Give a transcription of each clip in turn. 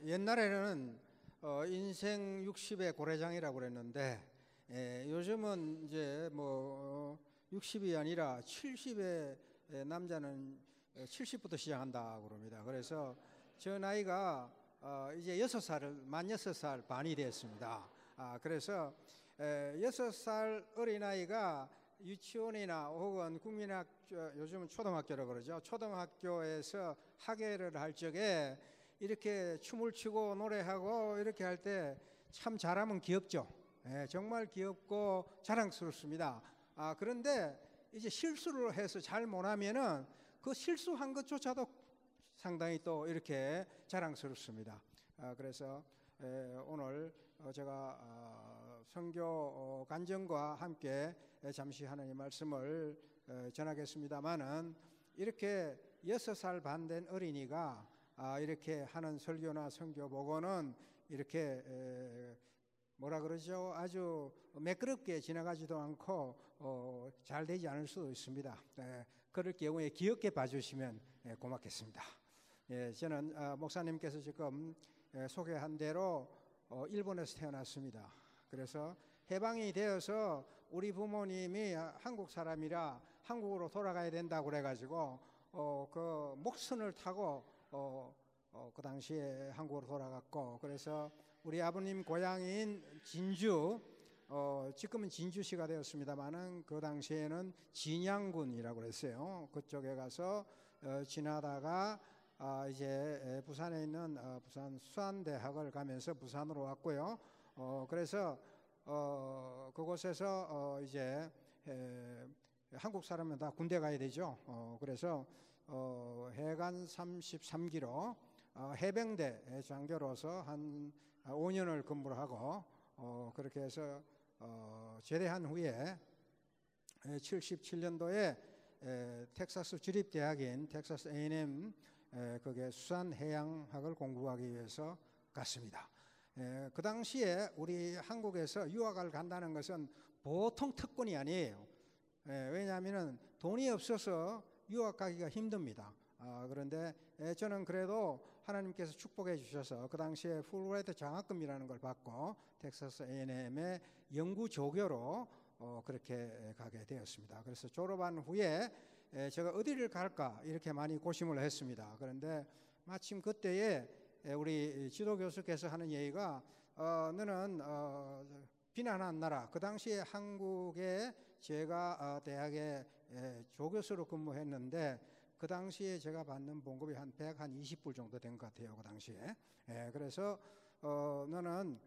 옛날에는 인생 60의 고래장이라고 그랬는데 요즘은 이제 60이 아니라 70의 남자는 70부터 시작한다 그럽니다. 그래서 저 나이가 이제 만 6살 반이 됐습니다. 그래서 6살 어린아이가 유치원이나 혹은 국민학교, 요즘은 초등학교라고 그러죠. 초등학교에서 학예를 할 적에 이렇게 춤을 추고 노래하고 이렇게 할 때 참 잘하면 귀엽죠. 정말 귀엽고 자랑스럽습니다. 그런데 이제 실수를 해서 잘 못하면은 그 실수한 것조차도 상당히 또 이렇게 자랑스럽습니다. 그래서 오늘 제가 선교 간증과 함께 잠시 하나님의 말씀을 전하겠습니다마는 이렇게 6살 반 된 어린이가 이렇게 하는 설교나 선교 보고는 이렇게 뭐라 그러죠? 아주 매끄럽게 지나가지도 않고 잘 되지 않을 수도 있습니다. 그럴 경우에 귀엽게 봐주시면 고맙겠습니다. 저는 목사님께서 지금 소개한 대로 일본에서 태어났습니다. 그래서 해방이 되어서 우리 부모님이 한국 사람이라 한국으로 돌아가야 된다고 그래가지고 그 목선을 타고 그 당시에 한국으로 돌아갔고, 그래서 우리 아버님 고향인 진주, 지금은 진주시가 되었습니다만은 그 당시에는 진양군이라고 그랬어요. 그쪽에 가서 지나다가 이제 부산에 있는 부산 수안대학을 가면서 부산으로 왔고요. 그래서 그곳에서 이제 한국 사람은 다 군대 가야 되죠. 그래서 해관 33기로 해병대 장교로서 한 5년을 근무를 하고 그렇게 해서 제대한 후에 77년도에 텍사스 주립대학인 텍사스 A&M 거기에 수산해양학을 공부하기 위해서 갔습니다. 그 당시에 우리 한국에서 유학을 간다는 것은 보통 특권이 아니에요. 왜냐하면 돈이 없어서 유학 가기가 힘듭니다. 그런데 저는 그래도 하나님께서 축복해 주셔서 그 당시에 풀브라이트 장학금이라는 걸 받고 텍사스 A&M의 영구 조교로 그렇게 가게 되었습니다. 그래서 졸업한 후에 제가 어디를 갈까 이렇게 많이 고심을 했습니다. 그런데 마침 그때에 우리 지도교수께서 하는 얘기가 너는 비난한 나라, 그 당시에 한국에 제가 대학에 조교수로 근무했는데 그 당시에 제가 받는 봉급이 한 120불 정도 된 것 같아요. 그 당시에. 그래서 너는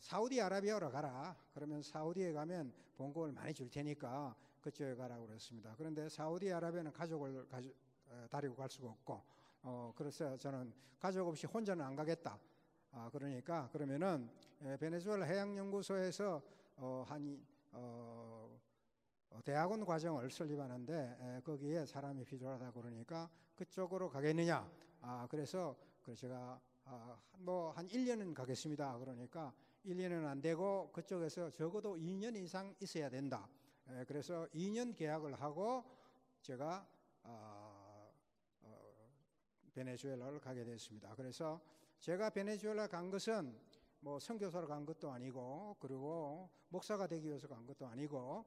사우디아라비아로 가라. 그러면 사우디에 가면 봉급을 많이 줄 테니까 그쪽에 가라고 그랬습니다. 그런데 사우디아라비아는 가족을 데리고 갈 수가 없고 그래서 저는 가족 없이 혼자는 안 가겠다. 그러니까 그러면은 베네수엘라 해양연구소에서 대학원 과정을 설립하는데 거기에 사람이 필요하다 그러니까 그쪽으로 가겠느냐. 그래서 제가 한 1년은 가겠습니다. 그러니까 1년은 안 되고 그쪽에서 적어도 2년 이상 있어야 된다. 그래서 2년 계약을 하고 제가 베네수엘라를 가게 됐습니다. 그래서 제가 베네수엘라 간 것은 선교사로 간 것도 아니고 그리고 목사가 되기 위해서 간 것도 아니고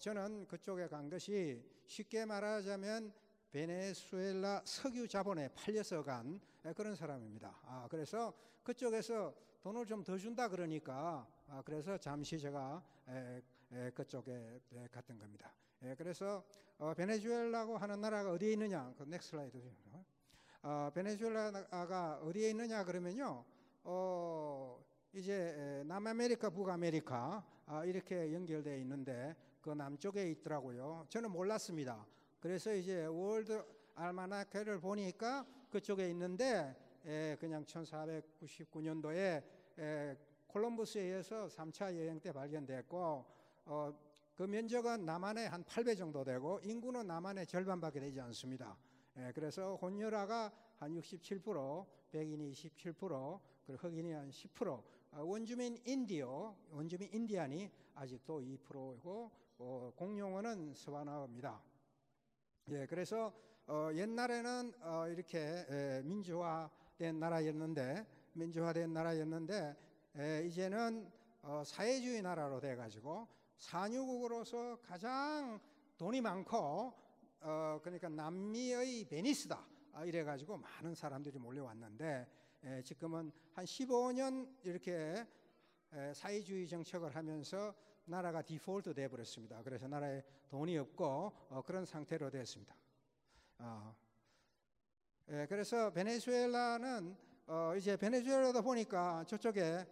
저는 그쪽에 간 것이 쉽게 말하자면 베네수엘라 석유 자본에 팔려서 간 그런 사람입니다. 그래서 그쪽에서 돈을 좀 더 준다 그러니까 그래서 잠시 제가 그쪽에 갔던 겁니다. 그래서 베네수엘라고 하는 나라가 어디에 있느냐? 그 넥스트 슬라이드. 베네수엘라가 어디에 있느냐 그러면요. 이제 남아메리카, 북아메리카 이렇게 연결되어 있는데 그 남쪽에 있더라고요. 저는 몰랐습니다. 그래서 이제 월드 알마나케를 보니까 그쪽에 있는데 그냥 1499년도에 콜럼버스에 의해서 3차 여행 때 발견됐고 그 면적은 남한의 한 8배 정도 되고 인구는 남한의 절반밖에 되지 않습니다. 그래서 혼혈아가 한 67%, 백인이 27%, 그리고 흑인이 한 10%, 원주민 인디안이 아직도 2%이고 공용어는 스바나어입니다. 그래서 옛날에는 이렇게 민주화된 나라였는데 민주화된 나라였는데 이제는 사회주의 나라로 돼가지고 산유국으로서 가장 돈이 많고 그러니까 남미의 베니스다 이래가지고 많은 사람들이 몰려왔는데 지금은 한 15년 이렇게 사회주의 정책을 하면서 나라가 디폴트 돼버렸습니다. 그래서 나라에 돈이 없고 그런 상태로 됐습니다. 그래서 베네수엘라는 이제 베네수엘라다 보니까 저쪽에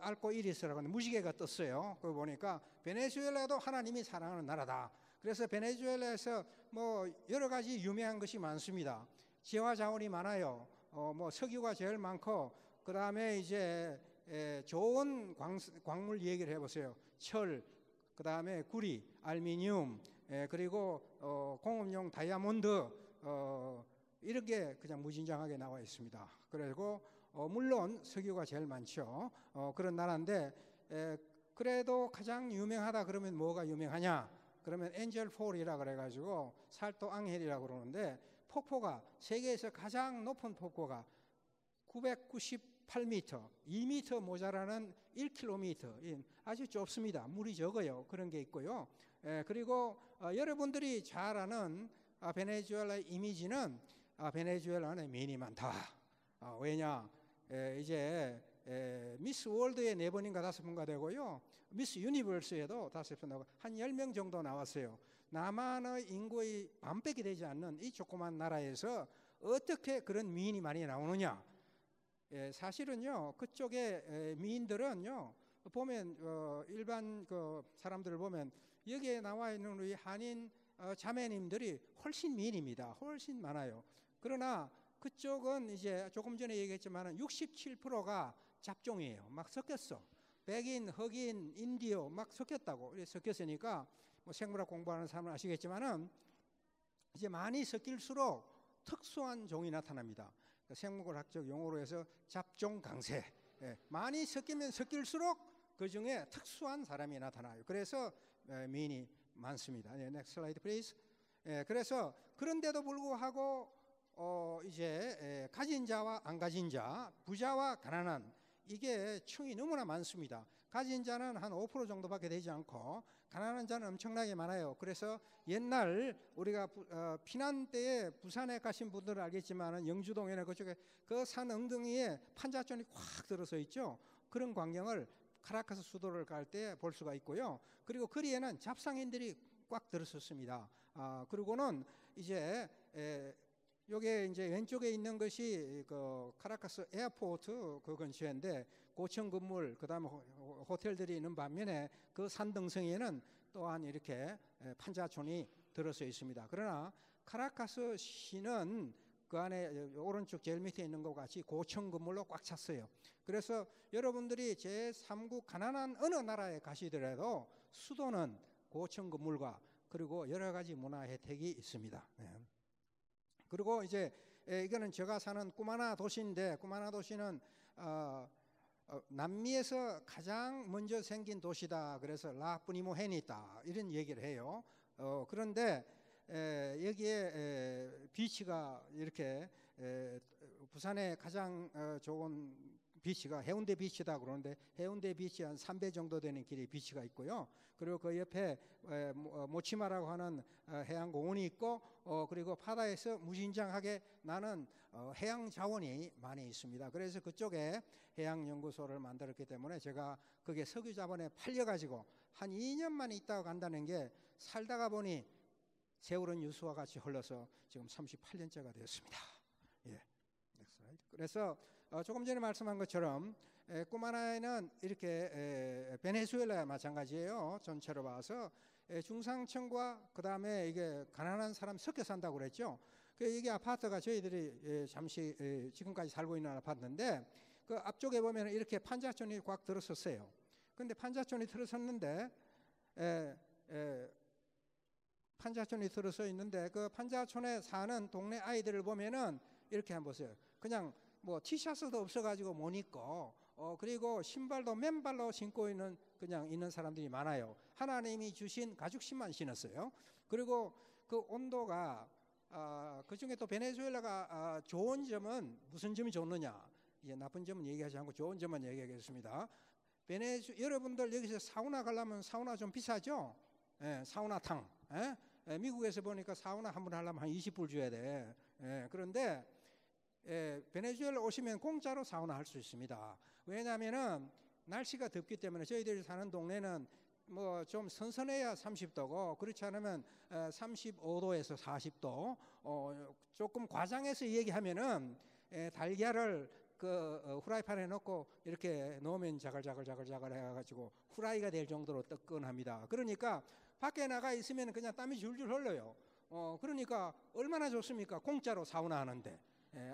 알고 이리스라고 하는 무지개가 떴어요. 그거 보니까 베네수엘라도 하나님이 사랑하는 나라다. 그래서 베네수엘라에서 뭐 여러 가지 유명한 것이 많습니다. 지하 자원이 많아요. 뭐 석유가 제일 많고 그 다음에 이제 좋은 광물 얘기를 해보세요. 철, 그 다음에 구리, 알미늄, 그리고 공업용 다이아몬드 이런 게 그냥 무진장하게 나와 있습니다. 그리고 물론 석유가 제일 많죠. 그런 나라인데 그래도 가장 유명하다 그러면 뭐가 유명하냐? 그러면 엔젤폴이라 그래가지고 살토앙헬이라고 그러는데 폭포가 세계에서 가장 높은 폭포가 998m, 2m 모자라는 1km, 아주 좁습니다. 물이 적어요. 그런 게 있고요. 그리고 여러분들이 잘 아는 베네수엘라의 이미지는 베네수엘라는 미인이 많다. 왜냐? 이제 미스 월드에 4번인가 5번가 되고요. 미스 유니버스에도 5번 나오고 한 10명 정도 나왔어요. 남한의 인구의 반백이 되지 않는 이 조그만 나라에서 어떻게 그런 미인이 많이 나오느냐? 사실은요, 그쪽의 미인들은요, 보면 일반 그 사람들을 보면 여기에 나와 있는 우리 한인 자매님들이 훨씬 미인입니다. 훨씬 많아요. 그러나 그쪽은 이제 조금 전에 얘기했지만 67%가 잡종이에요. 막 섞였어. 백인, 흑인, 인디오 막 섞였다고. 섞였으니까 뭐 생물학 공부하는 사람은 아시겠지만은 이제 많이 섞일수록 특수한 종이 나타납니다. 생물학적 용어로 해서 잡종 강세. 많이 섞이면 섞일수록 그 중에 특수한 사람이 나타나요. 그래서 미인이 많습니다. Next slide, please. 그래서 그런데도 불구하고 이제 가진 자와 안 가진 자, 부자와 가난한 이게 층이 너무나 많습니다. 가진 자는 한 5% 정도밖에 되지 않고 가난한 자는 엄청나게 많아요. 그래서 옛날 우리가 피난 때에 부산에 가신 분들은 알겠지만 영주동에는 그쪽에 그 산 엉덩이에 판자촌이 꽉 들어서 있죠. 그런 광경을 카라카스 수도를 갈 때 볼 수가 있고요. 그리고 거리에는 잡상인들이 꽉 들었었습니다. 그리고는 이제 요게 이제 왼쪽에 있는 것이 그 카라카스 에어포트 그 근처인데 고층 건물 그다음에 호텔들이 있는 반면에 그 산등성에는 또한 이렇게 판자촌이 들어서 있습니다. 그러나 카라카스 시는 그 안에 오른쪽 제일 밑에 있는 것 같이 고층 건물로 꽉 찼어요. 그래서 여러분들이 제3국 가난한 어느 나라에 가시더라도 수도는 고층 건물과 그리고 여러 가지 문화 혜택이 있습니다. 그리고 이제 이거는 제가 사는 꾸마나 도시인데 꾸마나 도시는 남미에서 가장 먼저 생긴 도시다. 그래서 라프니모헨이다 이런 얘기를 해요. 그런데 여기에 비치가 이렇게 부산에 가장 좋은 비치가 해운대 비치다 그러는데 해운대 비치 한 3배 정도 되는 길이 비치가 있고요. 그리고 그 옆에 모치마라고 하는 해양공원이 있고 그리고 바다에서 무진장하게 나는 해양 자원이 많이 있습니다. 그래서 그쪽에 해양연구소를 만들었기 때문에 제가 그게 석유 자본에 팔려가지고 한 2년만 있다가 간다는 게 살다가 보니 세월은 유수와 같이 흘러서 지금 38년째가 되었습니다. 예. 그래서 조금 전에 말씀한 것처럼 꾸마나에는 이렇게 베네수엘라와 마찬가지예요. 전체로 봐서 중상층과 그 다음에 이게 가난한 사람 섞여 산다고 그랬죠. 이게 아파트가 저희들이 잠시 지금까지 살고 있는 아파트인데 그 앞쪽에 보면 이렇게 판자촌이 꽉 들었었어요. 근데 판자촌이 들어섰는데 판자촌이 들어서 있는데 그 판자촌에 사는 동네 아이들을 보면은 이렇게 한번 보세요. 그냥 뭐 티셔츠도 없어가지고 못 입고 그리고 신발도 맨발로 신고 있는 그냥 있는 사람들이 많아요. 하나님이 주신 가죽신만 신었어요. 그리고 그 온도가 그 중에 또 베네수엘라가 좋은 점은 무슨 점이 좋느냐? 이제 나쁜 점은 얘기하지 않고 좋은 점만 얘기하겠습니다. 여러분들 여기서 사우나 가려면 사우나 좀 비싸죠? 예, 사우나탕. 예? 미국에서 보니까 사우나 한 번 하려면 한 20불 줘야 돼. 예, 그런데 베네수엘라 오시면 공짜로 사우나 할 수 있습니다. 왜냐하면은 날씨가 덥기 때문에 저희들이 사는 동네는 뭐 좀 선선해야 30도고 그렇지 않으면 35도에서 40도. 조금 과장해서 얘기하면은 달걀을 그 후라이팬에 넣고 이렇게 넣으면 자글자글 해가지고 후라이가 될 정도로 뜨끈합니다. 그러니까 밖에 나가 있으면 그냥 땀이 줄줄 흘러요. 그러니까 얼마나 좋습니까? 공짜로 사우나 하는데.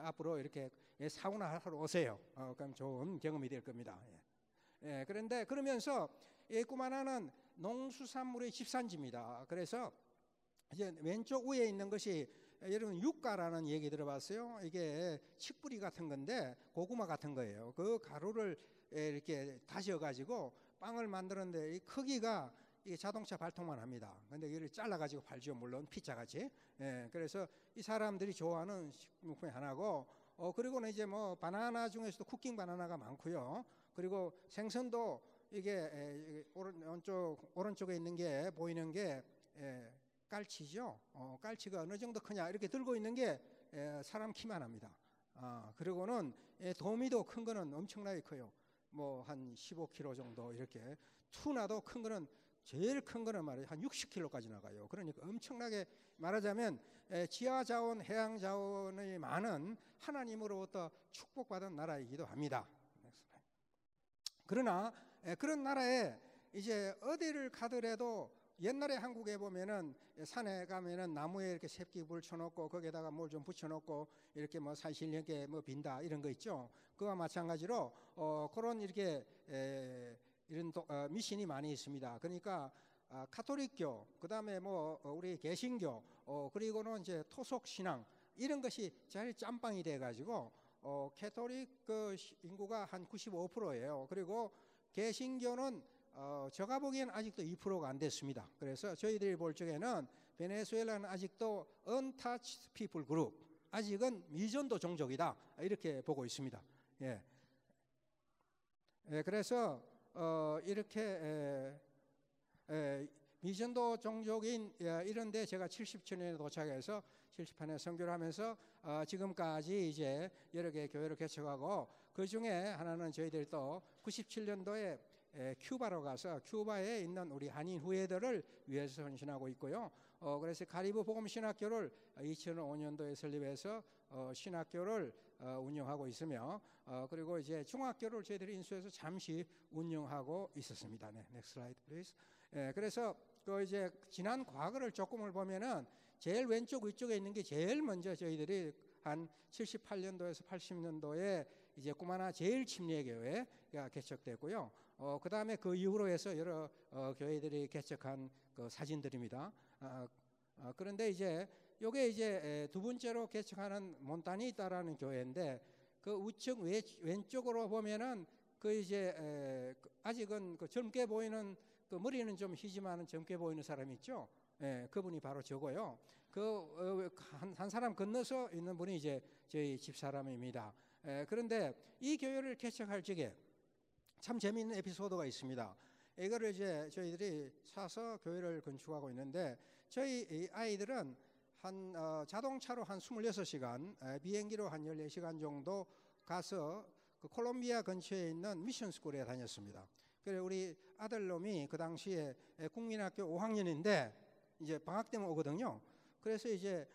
앞으로 이렇게 사우나 하러 오세요. 그럼 좋은 경험이 될 겁니다. 그런데 그러면서 꾸마나는 농수산물의 집산지입니다. 그래서 이제 왼쪽 위에 있는 것이 여러분 유가라는 얘기 들어봤어요? 이게 칡뿌리 같은 건데 고구마 같은 거예요. 그 가루를 이렇게 다져가지고 빵을 만드는데 이 크기가 이 자동차 발통만 합니다. 근데 이를 잘라가지고 팔죠. 물론 피자같이. 그래서 이 사람들이 좋아하는 식품의 하나고, 그리고는 이제 뭐 바나나 중에서도 쿠킹 바나나가 많고요. 그리고 생선도 이게 오른쪽에 있는 게 보이는 게 깔치죠. 깔치가 어느 정도 크냐 이렇게 들고 있는 게 사람 키만 합니다. 그리고는 도미도 큰 거는 엄청나게 커요. 뭐 한 15kg 정도 이렇게. 투나도 큰 거는 제일 큰 거는 말이에요. 한 60kg까지 나가요. 그러니까 엄청나게 말하자면 지하 자원, 해양 자원이 많은 하나님으로부터 축복받은 나라이기도 합니다. 그러나 그런 나라에 이제 어디를 가더라도 옛날에 한국에 보면은 산에 가면은 나무에 이렇게 새끼 붙여놓고 거기에다가 뭘 좀 붙여놓고 이렇게 뭐 산신령께 뭐 빈다 이런 거 있죠. 그와 마찬가지로 그런 이렇게 이런 미신이 많이 있습니다. 그러니까 카톨릭교, 그다음에 뭐 우리 개신교, 그리고는 이제 토속 신앙 이런 것이 제일 짬빵이 돼가지고 캐톨릭 그 인구가 한 95%예요. 그리고 개신교는 제가 보기에는 아직도 2%가 안 됐습니다. 그래서 저희들이 볼 적에는 베네수엘라는 아직도 untouched people group, 아직은 미전도 종족이다 이렇게 보고 있습니다. 그래서 이렇게 미전도 종족인 이런데 제가 70년에 도착해서 70년에 선교를 하면서 지금까지 이제 여러 개 교회를 개척하고 그 중에 하나는 저희들 또 97년도에 큐바로 가서 큐바에 있는 우리 한인 후예들을 위해서 헌신하고 있고요. 그래서 가리브 복음 신학교를 2005년도에 설립해서 신학교를 운영하고 있으며 그리고 이제 중학교를 저희들이 인수해서 잠시 운영하고 있었습니다. 네, next slide, please. 그래서 그 이제 지난 과거를 조금을 보면은 제일 왼쪽 위쪽에 있는 게 제일 먼저 저희들이 한 78년도에서 80년도에 이제 꾸마나 제일 침례교회가 개척됐고요. 그 다음에 그 이후로 해서 여러 교회들이 개척한 그 사진들입니다. 그런데 이제 요게 이제 두 번째로 개척하는 몬타니타라는 교회인데 그 우측 왼쪽으로 보면은 그 이제 아직은 그 젊게 보이는 그 머리는 좀 희지만은 젊게 보이는 사람이 있죠. 그분이 바로 저고요. 그 한 사람 건너서 있는 분이 이제 저희 집사람입니다. 그런데 이 교회를 개척할 적에 참 재미있는 에피소드가 있습니다. 이거를 이제 저희들이 사서 교회를 건축하고 있는데 저희 아이들은 한 자동차로 한 26시간, 비행기로 한 14시간 정도 가서 그 콜롬비아 근처에 있는 미션 스쿨에 다녔습니다. 그래서 우리 아들놈이 그 당시에 국민학교 5학년인데 이제 방학 때면 오거든요. 그래서 이제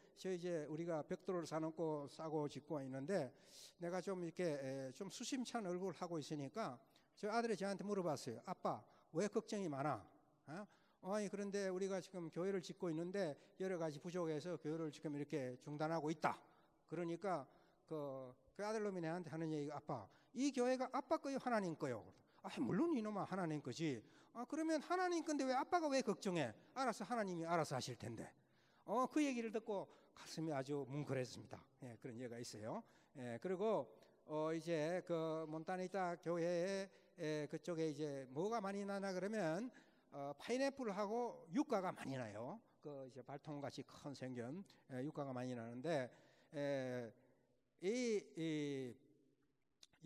우리가 벽돌을 사놓고 싸고 짓고 있는데 내가 좀 이렇게 좀 수심찬 얼굴을 하고 있으니까 저 아들이 저한테 물어봤어요. 아빠, 왜 걱정이 많아? 아니 그런데 우리가 지금 교회를 짓고 있는데 여러 가지 부족해서 교회를 지금 이렇게 중단하고 있다. 그러니까 그 아들놈이 내한테 하는 얘기가 아빠, 이 교회가 아빠 거요 하나님 거요? 물론 이놈아 하나님 거지. 그러면 하나님 건데 왜 아빠가 왜 걱정해? 알아서 하나님이 알아서 하실 텐데. 그 얘기를 듣고 가슴이 아주 뭉클했습니다. 그런 얘기가 있어요. 그리고 이제 그 몬타니타 교회에 그쪽에 이제 뭐가 많이 나나 그러면 파인애플하고 유가가 많이 나요. 그 이제 발통같이 큰 생긴 유가가 많이 나는데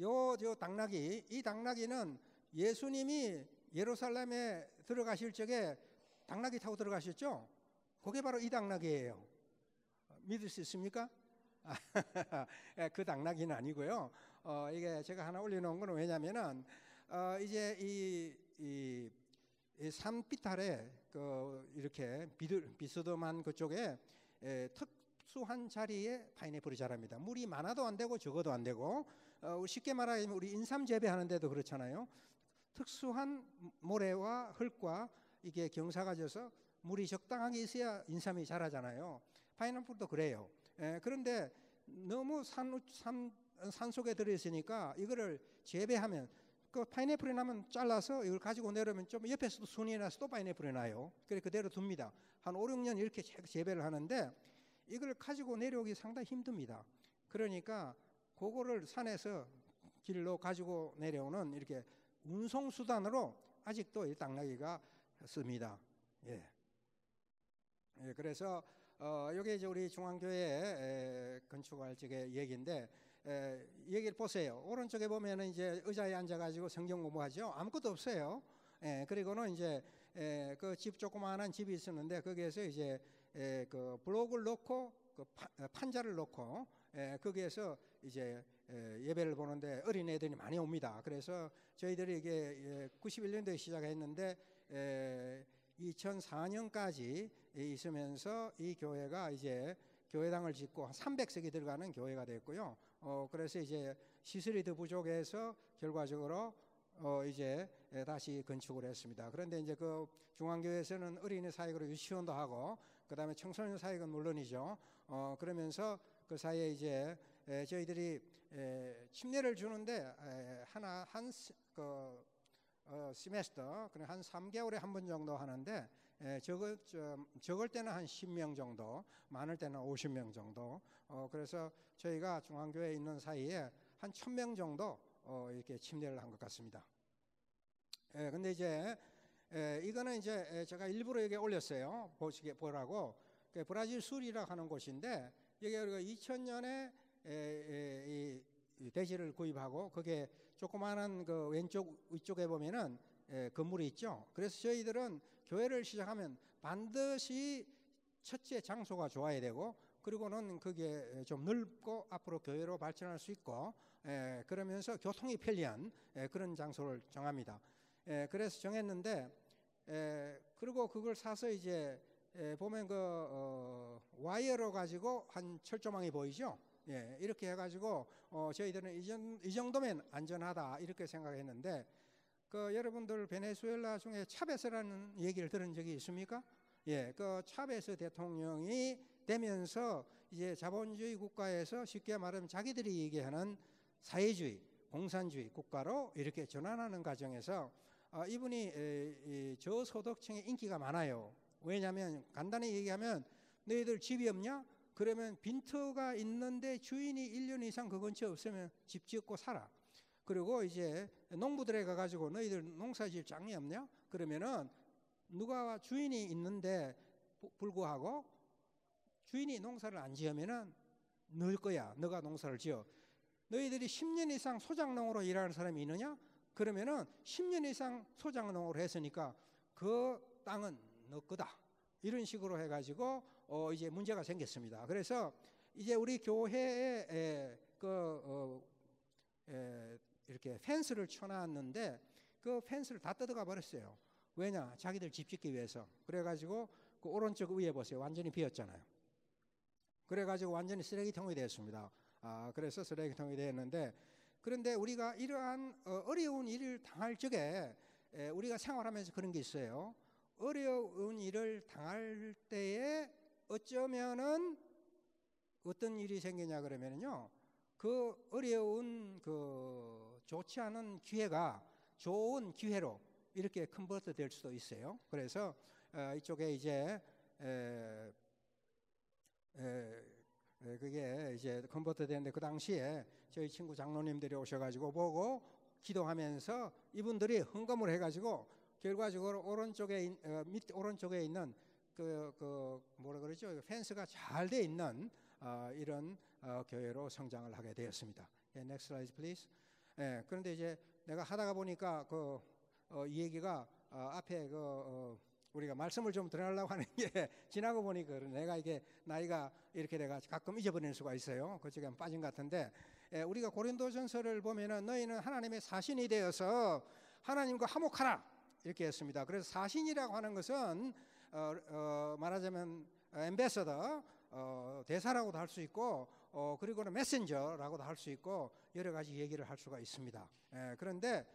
요 당나귀, 이 당나귀는 예수님이 예루살렘에 들어가실 적에 당나귀 타고 들어가셨죠? 그게 바로 이 당나귀예요. 믿을 수 있습니까? 그 당나귀는 아니고요. 이게 제가 하나 올려놓은 거는 왜냐면은 이제 이 산빛 아래 이렇게 비스듬한 그쪽에 특수한 자리에 파인애플이 자랍니다. 물이 많아도 안 되고 적어도 안 되고 쉽게 말하면 우리 인삼 재배하는데도 그렇잖아요. 특수한 모래와 흙과 이게 경사가 져서 물이 적당하게 있어야 인삼이 자라잖아요. 파인애플도 그래요. 그런데 너무 산 속에 들어있으니까 이거를 재배하면 그 파인애플이 나면 잘라서 이걸 가지고 내려오면 좀 옆에서도 순이 나서 또 파인애플이 나요. 그래 그대로 둡니다. 한 5, 6년 이렇게 재배를 하는데 이걸 가지고 내려오기 상당히 힘듭니다. 그러니까 그거를 산에서 길로 가지고 내려오는 이렇게 운송수단으로 아직도 이 당나귀가 씁니다. 예. 그래서 이게 이제 우리 중앙교회 건축할 적의 얘기인데 얘기를 보세요. 오른쪽에 보면은 이제 의자에 앉아가지고 성경 공부하죠. 아무것도 없어요. 그리고는 이제 그 집 조그마한 집이 있었는데 거기에서 이제 그 블록을 놓고 그 판자를 놓고 거기에서 이제 예배를 보는데 어린 애들이 많이 옵니다. 그래서 저희들이 이게 91년도에 시작했는데 2004년까지 있으면서 이 교회가 이제 교회당을 짓고 한 300석이 들어가는 교회가 됐고요. 그래서 이제 시설이 더 부족해서 결과적으로 이제 다시 건축을 했습니다. 그런데 이제 그 중앙교회에서는 어린이 사역으로 유치원도 하고 그다음에 청소년 사역은 물론이죠. 그러면서 그 사이에 이제 저희들이 침례를 주는데 한 시메스터 그냥 한 3개월에 한 번 정도 하는데 적을 때는 한 10명 정도, 많을 때는 50명 정도. 그래서 저희가 중앙교회에 있는 사이에 한 1000명 정도 이렇게 침례를 한 것 같습니다. 근데 이제 이거는 이제 제가 일부러 여기 올렸어요. 보라고. 브라질 수리라고 하는 곳인데 여기 2000년에 이 대지를 구입하고 그게 조그마한 그 왼쪽 위쪽에 보면은 건물이 있죠. 그래서 저희들은 교회를 시작하면 반드시 첫째 장소가 좋아야 되고 그리고는 그게 좀 넓고 앞으로 교회로 발전할 수 있고 그러면서 교통이 편리한 그런 장소를 정합니다. 그래서 정했는데 그리고 그걸 사서 이제 보면 그 와이어로 가지고 한 철조망이 보이죠. 이렇게 해가지고 저희들은 이 정도면 안전하다 이렇게 생각했는데 그 여러분들 베네수엘라 중에 차베스라는 얘기를 들은 적이 있습니까? 그 차베스 대통령이 되면서 이제 자본주의 국가에서 쉽게 말하면 자기들이 얘기하는 사회주의, 공산주의 국가로 이렇게 전환하는 과정에서 이분이 저소득층의 인기가 많아요. 왜냐하면 간단히 얘기하면 너희들 집이 없냐? 그러면 빈터가 있는데 주인이 1년 이상 그 근처에 없으면 집 짓고 살아. 그리고 이제 농부들에 가가지고 너희들 농사질 장이 없냐? 그러면은 누가 주인이 있는데 불구하고 주인이 농사를 안 지으면은 널 거야. 너가 농사를 지어. 너희들이 10년 이상 소작농으로 일하는 사람이 있느냐? 그러면은 10년 이상 소작농으로 했으니까 그 땅은 너 거다. 이런 식으로 해가지고 이제 문제가 생겼습니다. 그래서 이제 우리 교회에 이렇게 펜스를 쳐놨는데 그 펜스를 다 뜯어가 버렸어요. 왜냐? 자기들 집 짓기 위해서. 그래가지고 그 오른쪽 위에 보세요. 완전히 비었잖아요. 그래가지고 완전히 쓰레기통이 되었습니다. 그래서 쓰레기통이 되었는데 그런데 우리가 이러한 어려운 일을 당할 적에 우리가 생활하면서 그런 게 있어요. 어려운 일을 당할 때에 어쩌면은 어떤 일이 생기냐 그러면요. 그 어려운 그 좋지 않은 기회가 좋은 기회로 이렇게 컨버트 될 수도 있어요. 그래서 이쪽에 이제 그게 이제 컨버트 되는데 그 당시에 저희 친구 장로님들이 오셔가지고 보고 기도하면서 이분들이 헌금을 해가지고 결과적으로 밑 오른쪽에 있는 그 뭐라 그러죠? 펜스가 잘 돼 있는 이런 교회로 성장을 하게 되었습니다. Next slide, please. 그런데 이제 내가 하다가 보니까 이 얘기가 앞에 우리가 말씀을 좀 드러내려고 하는 게 지나고 보니까 내가 이게 나이가 이렇게 내가 가끔 잊어버리는 수가 있어요. 그쪽에 빠진 것 같은데, 우리가 고린도전서를 보면은 너희는 하나님의 사신이 되어서 하나님과 화목하라 이렇게 했습니다. 그래서 사신이라고 하는 것은 말하자면 엠베서더, 대사라고도 할 수 있고, 그리고는 메신저라고도 할 수 있고 여러 가지 얘기를 할 수가 있습니다. 그런데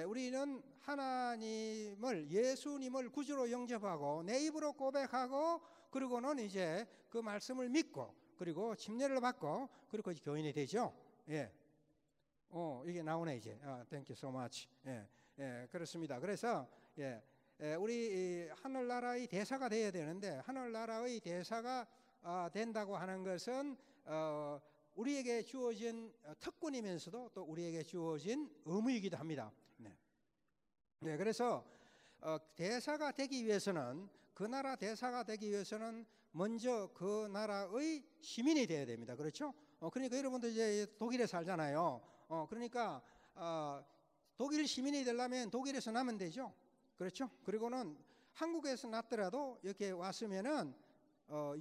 우리는 하나님을, 예수님을 구주로 영접하고 내 입으로 고백하고, 그리고는 이제 그 말씀을 믿고, 그리고 침례를 받고, 그리고 교인이 되죠. 이게 나오네 이제. Thank you so much. 그렇습니다. 그래서 우리 하늘나라의 대사가 되어야 되는데, 하늘나라의 대사가 된다고 하는 것은 우리에게 주어진 특권이면서도 또 우리에게 주어진 의무이기도 합니다. 그래서 대사가 되기 위해서는, 그 나라 대사가 되기 위해서는 먼저 그 나라의 시민이 되어야 됩니다. 그렇죠? 그러니까 여러분들 이제 독일에 살잖아요. 그러니까 독일 시민이 되려면 독일에서 나면 되죠. 그렇죠? 그리고는 한국에서 났더라도 이렇게 왔으면은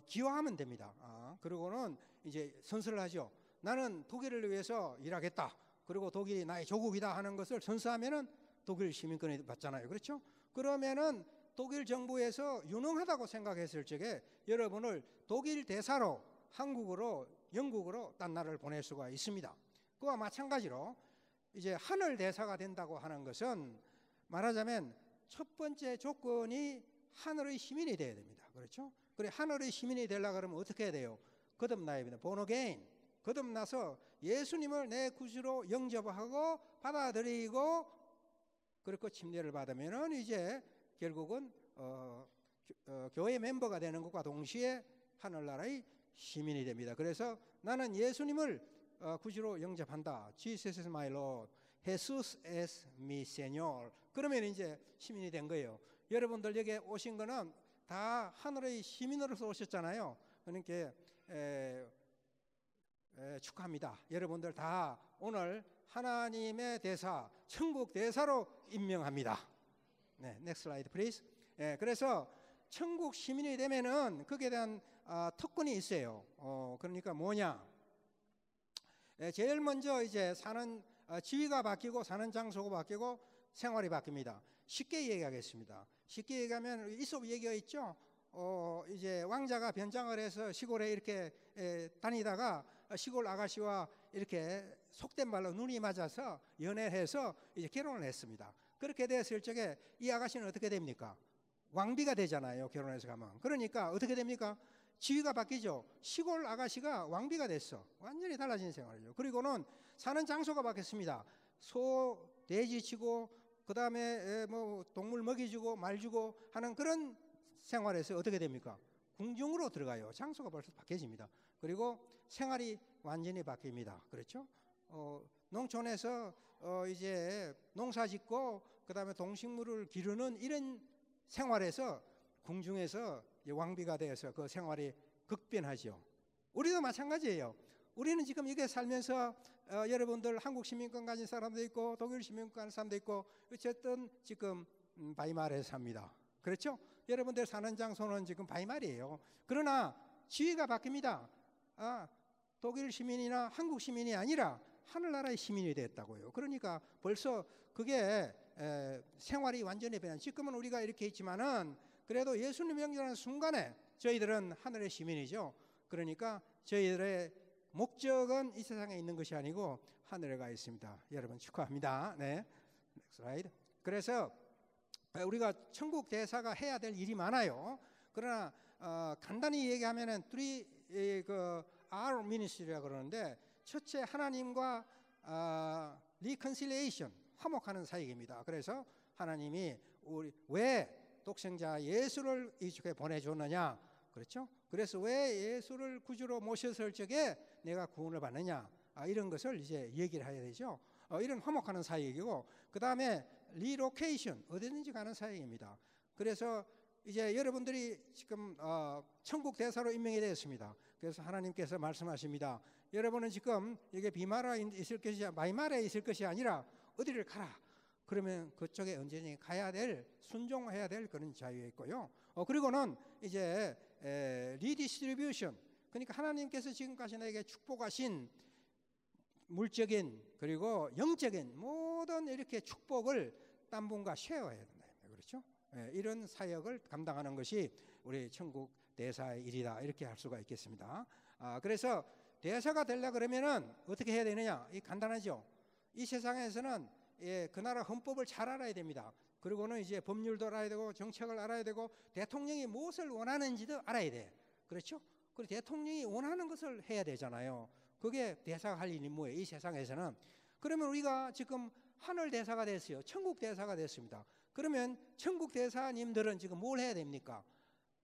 기여하면 됩니다. 그리고는 이제 선서를 하죠. 나는 독일을 위해서 일하겠다. 그리고 독일이 나의 조국이다 하는 것을 선서하면은 독일 시민권을 받잖아요. 그렇죠? 그러면은 독일 정부에서 유능하다고 생각했을 적에 여러분을 독일 대사로 한국으로, 영국으로 딴 나라를 보낼 수가 있습니다. 그와 마찬가지로 이제 하늘 대사가 된다고 하는 것은 말하자면 첫 번째 조건이 하늘의 시민이 되어야 됩니다. 그렇죠? 그래, 하늘의 시민이 되려고 그러면 어떻게 해야 돼요? 거듭나야 됩니다. born again. 거듭나서 예수님을 내 구주로 영접하고 받아들이고, 그리고 침례를 받으면은 이제 결국은 교회 멤버가 되는 것과 동시에 하늘나라의 시민이 됩니다. 그래서 나는 예수님을 구주로 영접한다. Jesus is my Lord. Jesus is mi Señor. 그러면 이제 시민이 된 거예요. 여러분들 여기 오신 거는 다 하늘의 시민으로서 오셨잖아요. 그러니까 축하합니다. 여러분들 다 오늘 하나님의 대사, 천국 대사로 임명합니다. next slide please. 그래서 천국 시민이 되면은 거기에 대한 특권이 있어요. 그러니까 뭐냐? 제일 먼저 이제 사는 지위가 바뀌고, 사는 장소가 바뀌고, 생활이 바뀝니다. 쉽게 얘기하겠습니다. 쉽게 얘기하면 이솝 얘기가 있죠. 이제 왕자가 변장을 해서 시골에 이렇게 다니다가 시골 아가씨와 이렇게 속된 말로 눈이 맞아서 연애해서 이제 결혼을 했습니다. 그렇게 됐을 적에 이 아가씨는 어떻게 됩니까? 왕비가 되잖아요. 결혼해서 가면. 그러니까 어떻게 됩니까? 지위가 바뀌죠. 시골 아가씨가 왕비가 됐어. 완전히 달라진 생활이죠. 그리고는 사는 장소가 바뀌었습니다. 소, 돼지 치고, 그 다음에 뭐 동물 먹이 주고 말 주고 하는 그런 생활에서 어떻게 됩니까? 궁중으로 들어가요. 장소가 벌써 바뀌어집니다. 그리고 생활이 완전히 바뀝니다. 그렇죠? 농촌에서 이제 농사 짓고, 그 다음에 동식물을 기르는 이런 생활에서 궁중에서 왕비가 되어서 그 생활이 극변하죠. 우리도 마찬가지예요. 우리는 지금 이게 살면서 여러분들 한국 시민권 가진 사람도 있고, 독일 시민권 가진 사람도 있고, 어쨌든 지금 바이마르에서 삽니다. 그렇죠? 여러분들 사는 장소는 지금 바이마르예요. 그러나 지위가 바뀝니다. 독일 시민이나 한국 시민이 아니라 하늘나라의 시민이 됐다고요. 그러니까 벌써 그게 생활이 완전히 변한. 지금은 우리가 이렇게 있지만은 그래도 예수님 영접하는 순간에 저희들은 하늘의 시민이죠. 그러니까 저희들의 목적은 이 세상에 있는 것이 아니고 하늘에 가 있습니다. 여러분 축하합니다. 네, 슬라이드. 그래서 우리가 천국 대사가 해야 될 일이 많아요. 그러나 간단히 얘기하면은 R ministry라고 그러는데, 첫째 하나님과 reconciliation, 화목하는 사역입니다. 그래서 하나님이 우리 왜 독생자 예수를 이 주에 보내줬느냐, 그렇죠? 그래서 왜 예수를 구주로 모셨을 적에 내가 구원을 받느냐, 이런 것을 이제 얘기를 해야 되죠. 이런 화목하는 사역이고, 그 다음에 리로케이션, 어디든지 가는 사역입니다. 그래서 이제 여러분들이 지금 천국 대사로 임명이 되었습니다. 그래서 하나님께서 말씀하십니다. 여러분은 지금 이게 비마라에 있을 것이 마이마라에 있을 것이 아니라 어디를 가라. 그러면 그쪽에 언제든지 가야 될, 순종해야 될 그런 자유에 있고요. 그리고는 이제 리디스트리뷰션, 그러니까 하나님께서 지금까지 나에게 축복하신 물적인 그리고 영적인 모든 이렇게 축복을 딴 분과 쉐어해야 된다. 그렇죠? 이런 사역을 감당하는 것이 우리 천국 대사의 일이다. 이렇게 할 수가 있겠습니다. 그래서 대사가 되려 그러면은 어떻게 해야 되느냐? 이 간단하죠. 이 세상에서는 그 나라 헌법을 잘 알아야 됩니다. 그리고는 이제 법률도 알아야 되고 정책을 알아야 되고 대통령이 무엇을 원하는지도 알아야 돼. 그렇죠? 그리고 대통령이 원하는 것을 해야 되잖아요. 그게 대사가 할 일이 뭐예요? 이 세상에서는. 그러면 우리가 지금 하늘 대사가 됐어요. 천국 대사가 됐습니다. 그러면 천국 대사님들은 지금 뭘 해야 됩니까?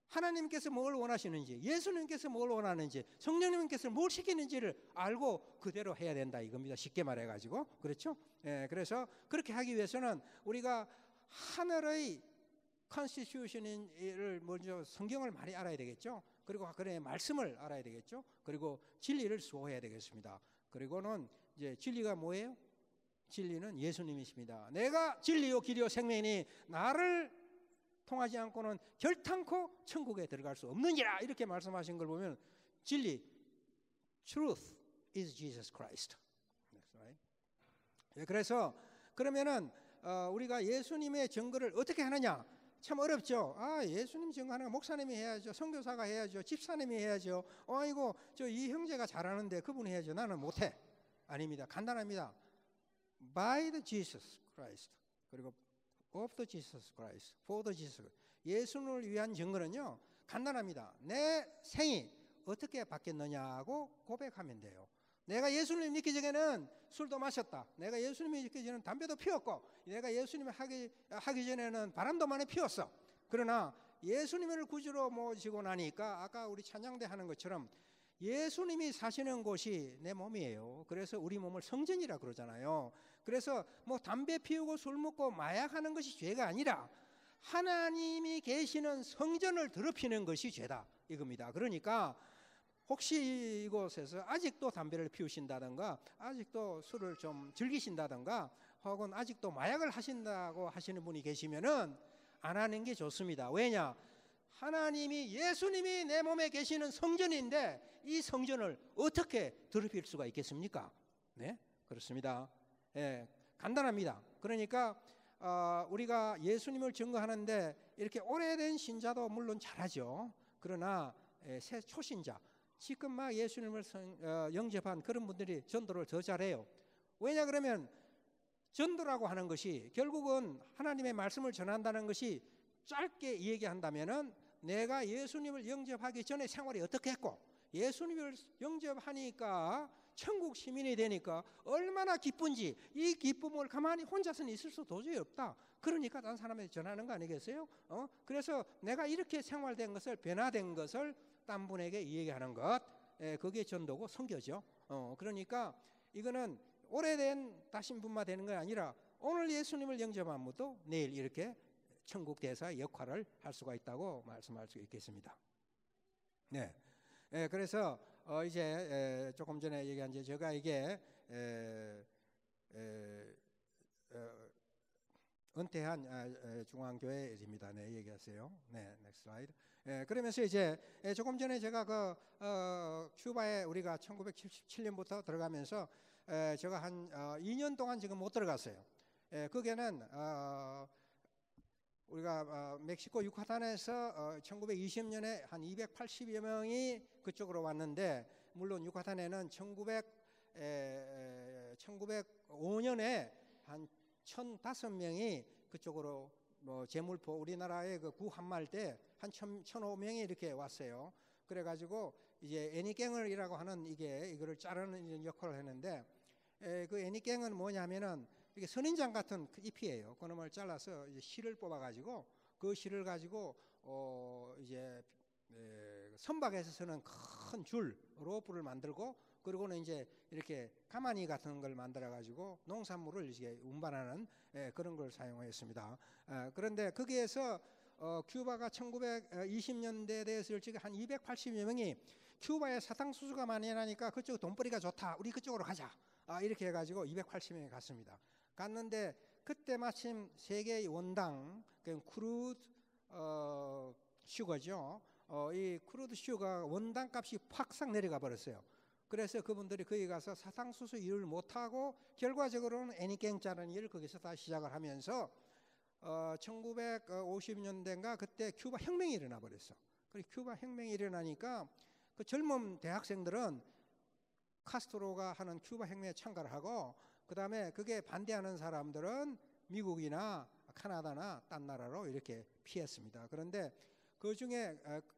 하나님께서 뭘 원하시는지, 예수님께서 뭘 원하는지, 성령님께서 뭘 시키는지를 알고 그대로 해야 된다 이겁니다. 쉽게 말해가지고. 그렇죠? 그래서 그렇게 하기 위해서는 우리가 하늘의 컨스티튜션을 먼저 성경을 많이 알아야 되겠죠. 그리고 그의 말씀을 알아야 되겠죠. 그리고 진리를 수호해야 되겠습니다. 그리고는 이제 진리가 뭐예요? 진리는 예수님이십니다. 내가 진리요 길이요 생명이니 나를 통하지 않고는 결탄코 천국에 들어갈 수 없느니라 이렇게 말씀하신 걸 보면 진리, truth is Jesus Christ. 그래서 그러면은 우리가 예수님의 증거를 어떻게 하느냐? 참 어렵죠. 예수님 증거하는 거 목사님이 해야죠. 선교사가 해야죠. 집사님이 해야죠. 이거 저 이 형제가 잘하는데 그분이 해야죠. 나는 못해. 아닙니다. 간단합니다. By the Jesus Christ. 그리고 of the Jesus Christ. For the Jesus. 예수님을 위한 증거는요. 간단합니다. 내 생이 어떻게 바뀌었느냐고 고백하면 돼요. 내가 예수님 믿기 전에는 술도 마셨다. 내가 예수님이 믿기 전에는 담배도 피웠고, 내가 예수님을 하기 전에는 바람도 많이 피웠어. 그러나 예수님을 구주로 모시고 나니까 아까 우리 찬양대 하는 것처럼 예수님이 사시는 곳이 내 몸이에요. 그래서 우리 몸을 성전이라 그러잖아요. 그래서 뭐 담배 피우고 술 먹고 마약하는 것이 죄가 아니라 하나님이 계시는 성전을 더럽히는 것이 죄다 이겁니다. 그러니까 혹시 이곳에서 아직도 담배를 피우신다든가 아직도 술을 좀 즐기신다든가 혹은 아직도 마약을 하신다고 하시는 분이 계시면은 안 하는 게 좋습니다. 왜냐? 하나님이 예수님이 내 몸에 계시는 성전인데 이 성전을 어떻게 더럽힐 수가 있겠습니까? 네, 그렇습니다. 간단합니다. 그러니까 우리가 예수님을 증거하는데 이렇게 오래된 신자도 물론 잘하죠. 그러나 새 초신자 지금 막 예수님을 영접한 그런 분들이 전도를 더 잘해요. 왜냐 그러면 전도라고 하는 것이 결국은 하나님의 말씀을 전한다는 것이 짧게 얘기한다면은 내가 예수님을 영접하기 전에 생활이 어떻게 했고 예수님을 영접하니까 천국 시민이 되니까 얼마나 기쁜지 이 기쁨을 가만히 혼자서는 있을 수 도저히 없다. 그러니까 다른 사람에게 전하는 거 아니겠어요? 그래서 내가 이렇게 생활된 것을 변화된 것을 딴 분에게 얘기하는 것 그게 전도고 선교죠. 그러니까 이거는 오래된 다신분만 되는 게 아니라 오늘 예수님을 영접한 분도 내일 이렇게 천국 대사의 역할을 할 수가 있다고 말씀할 수 있겠습니다. 네, 그래서 이제 조금 전에 얘기한 제가 이게 은퇴한 중앙교회 일입니다. 네, 얘기하세요. 네, next slide. 그러면서 이제 조금 전에 제가 큐바에 우리가 1977년부터 들어가면서 제가 한 2년 동안 지금 못 들어갔어요. 거기에는 우리가 멕시코 유카탄에서 1920년에 한 280여 명이 그쪽으로 왔는데 물론 유카탄에는 1905년에 한 1,005명이 그쪽으로 제물포 우리나라의 그 구한말 때 한 1,005명이 이렇게 왔어요. 그래가지고 이제 애니깽을이라고 하는 이거를 자르는 역할을 했는데 그 애니깽은 뭐냐면은 이게 선인장 같은 잎이에요. 그놈을 잘라서 이제 실을 뽑아가지고 그 실을 가지고 이제 선박에서 쓰는 큰 줄 로프를 만들고 그리고는 이제 이렇게 가마니 같은 걸 만들어가지고 농산물을 이제 운반하는 그런 걸 사용했습니다. 그런데 거기에서 큐바가 1920년대에 됐을 적에 한 280여 명이 큐바에 사탕수수가 많이 나니까 그쪽 돈벌이가 좋다. 우리 그쪽으로 가자. 이렇게 해가지고 280명이 갔습니다. 갔는데 그때 마침 세계의 원당, 그 크루드 슈거죠. 이 크루드 슈가 원당 값이 확 내려가 버렸어요. 그래서 그분들이 거기 가서 사탕수수 일을 못하고 결과적으로는 애니깽짜는 일을 거기서 다 시작을 하면서 1950년대인가 그때 큐바 혁명이 일어나 버렸어. 그리고 큐바 혁명이 일어나니까 그 젊은 대학생들은 카스트로가 하는 큐바 혁명에 참가를 하고, 그 다음에 그게 반대하는 사람들은 미국이나 카나다나 딴 나라로 이렇게 피했습니다. 그런데 그 중에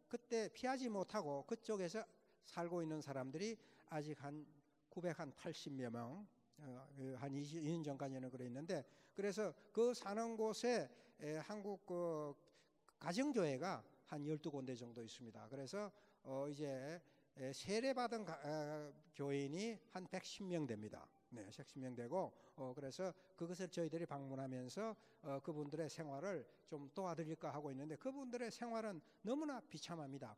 그때 피하지 못하고 그쪽에서 살고 있는 사람들이 아직 한 980여 명, 한 2년 전까지는 그랬는데, 그래서 그 사는 곳에 한국 그 가정교회가 한 12군데 정도 있습니다. 그래서 이제 세례받은 교인이 한 110명 됩니다. 네, 110명 되고, 그래서 그것을 저희들이 방문하면서 그분들의 생활을 좀 도와드릴까 하고 있는데, 그분들의 생활은 너무나 비참합니다.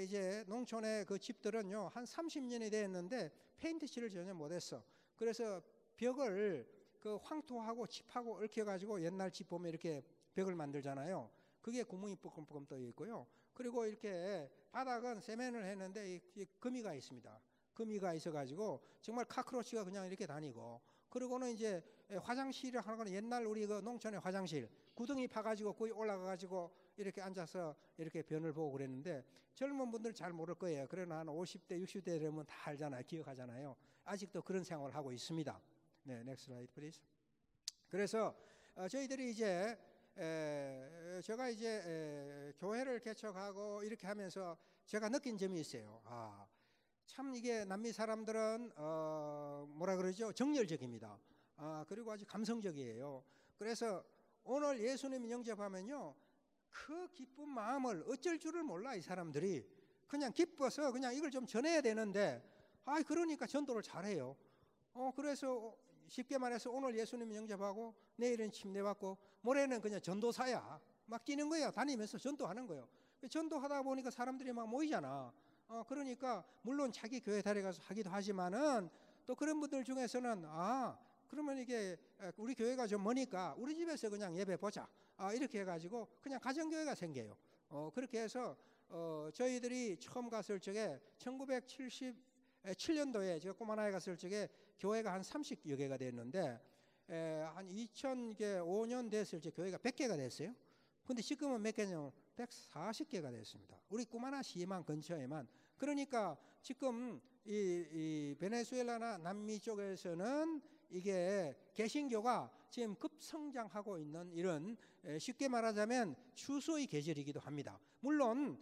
이제 농촌의 그 집들은요, 한 30년이 됐는데 페인트 칠을 전혀 못했어. 그래서 벽을 그 황토하고 칩하고 얽혀가지고, 옛날 집 보면 이렇게 벽을 만들잖아요. 그게 구멍이 뻐끔뻐끔 떠 있고요. 그리고 이렇게 바닥은 세면을 했는데 이 거미가 있습니다. 거미가 있어가지고 정말 카크로치가 그냥 이렇게 다니고, 그리고는 이제 화장실을 하는 거는 옛날 우리 그 농촌의 화장실 구덩이 파가지고 거기 올라가가지고 이렇게 앉아서 이렇게 변을 보고 그랬는데, 젊은 분들 잘 모를 거예요. 그러나 한 50대 60대 되면 다 알잖아요. 기억하잖아요. 아직도 그런 생활을 하고 있습니다. 네, next slide please. 그래서 저희들이 이제 제가 이제 교회를 개척하고 이렇게 하면서 제가 느낀 점이 있어요. 참 이게 남미 사람들은 뭐라 그러죠? 정열적입니다. 그리고 아주 감성적이에요. 그래서 오늘 예수님 영접하면요, 그 기쁜 마음을 어쩔 줄을 몰라. 이 사람들이 그냥 기뻐서 그냥 이걸 좀 전해야 되는데, 그러니까 전도를 잘해요. 그래서 쉽게 말해서 오늘 예수님 영접하고 내일은 침례받고 모레는 그냥 전도사야. 막 뛰는 거예요. 다니면서 전도하는 거예요. 전도하다 보니까 사람들이 막 모이잖아. 그러니까 물론 자기 교회 데려가서 하기도 하지만은, 또 그런 분들 중에서는 그러면 이게 우리 교회가 좀 머니까 우리 집에서 그냥 예배 보자. 이렇게 해가지고 그냥 가정교회가 생겨요. 그렇게 해서 저희들이 처음 갔을 적에 1977년도에 제가 꼬마나이 갔을 적에 교회가 한 30여 개가 됐는데, 한 2005년 됐을 때 교회가 100개가 됐어요. 근데 지금은 몇 개냐면 140개가 됐습니다. 우리 꼬마나 시만 근처에만. 그러니까 지금 이 베네수엘라나 남미 쪽에서는 이게 개신교가 지금 급성장하고 있는 이런, 쉽게 말하자면 추수의 계절이기도 합니다. 물론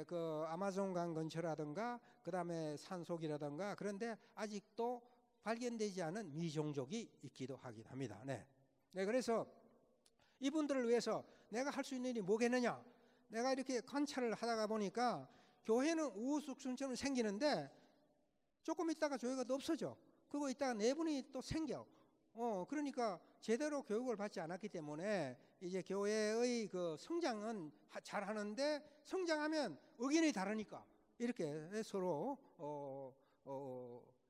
그 아마존강 근처라든가 그 다음에 산속이라든가 그런데 아직도 발견되지 않은 미종족이 있기도 하긴 합니다. 네, 그래서 이분들을 위해서 내가 할 수 있는 일이 뭐겠느냐. 내가 이렇게 관찰을 하다가 보니까 교회는 우후죽순처럼 생기는데 조금 있다가 교회가 또 없어져. 그리고 있다가 내분이 또 생겨. 그러니까 제대로 교육을 받지 않았기 때문에 이제 교회의 그 성장은 잘 하는데, 성장하면 의견이 다르니까 이렇게 서로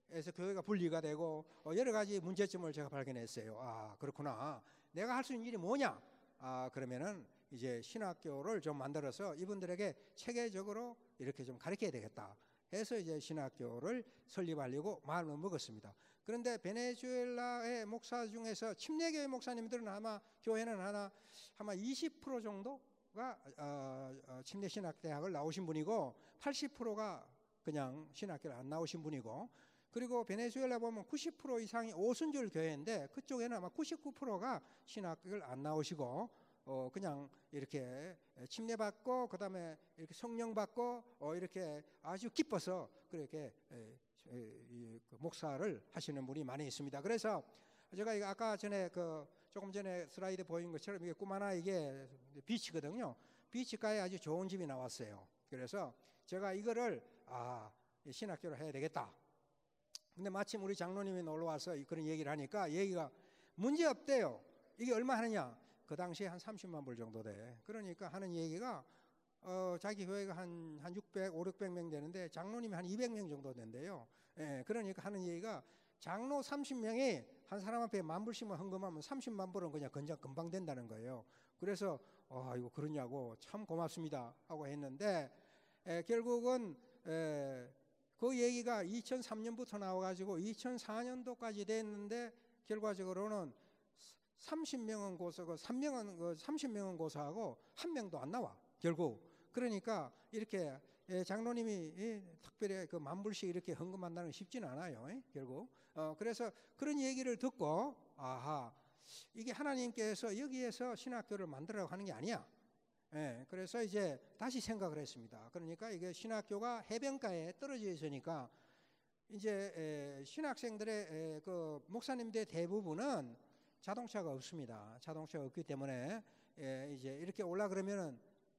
에서 교회가 분리가 되고 여러 가지 문제점을 제가 발견했어요. 그렇구나. 내가 할 수 있는 일이 뭐냐? 그러면은 이제 신학교를 좀 만들어서 이분들에게 체계적으로 이렇게 좀 가르쳐야 되겠다 해서 이제 신학교를 설립하려고 마음을 먹었습니다. 그런데 베네수엘라의 목사 중에서 침례교회 목사님들은 교회는 아마 20% 정도가 침례신학대학을 나오신 분이고 80%가 그냥 신학교를 안 나오신 분이고, 그리고 베네수엘라 보면 90% 이상이 오순절 교회인데 그쪽에는 아마 99%가 신학교를 안 나오시고 그냥 이렇게 침례받고 그다음에 이렇게 성령 받고 이렇게 아주 기뻐서 그렇게 목사를 하시는 분이 많이 있습니다. 그래서 제가 이거 아까 전에 조금 전에 슬라이드 보인 것처럼 이게 꼬마나 이게 비치거든요. 비치가에 아주 좋은 집이 나왔어요. 그래서 제가 이거를 신학교를 해야 되겠다. 근데 마침 우리 장로님이 놀러 와서 그런 얘기를 하니까 얘기가 문제 없대요. 이게 얼마 하느냐? 그 당시에 한 30만 불 정도 돼. 그러니까 하는 얘기가 자기 교회가 한 600, 600명 되는데 장로님이 한 200명 정도 된대요. 예, 그러니까 하는 얘기가 장로 30명이 한 사람 앞에 10,000불씩만 헌금하면 30만 불은 그냥 금방 된다는 거예요. 그래서 이거 그러냐고 참 고맙습니다 하고 했는데 결국은 그 얘기가 2003년부터 나와가지고 2004년도까지 됐는데 결과적으로는 30명은 고소고 30명은 고소하고 한 명도 안 나와 결국. 그러니까 이렇게 장로님이 특별히 그 10,000불씩 이렇게 헌금한다는 건 쉽지는 않아요. 결국. 그래서 그런 얘기를 듣고 아하, 이게 하나님께서 여기에서 신학교를 만들라고 하는 게 아니야. 그래서 이제 다시 생각을 했습니다. 그러니까 이게 신학교가 해변가에 떨어져 있으니까 이제 신학생들의 그 목사님들 대부분은 자동차가 없습니다. 자동차가 없기 때문에 이제 이렇게 올라 그러면은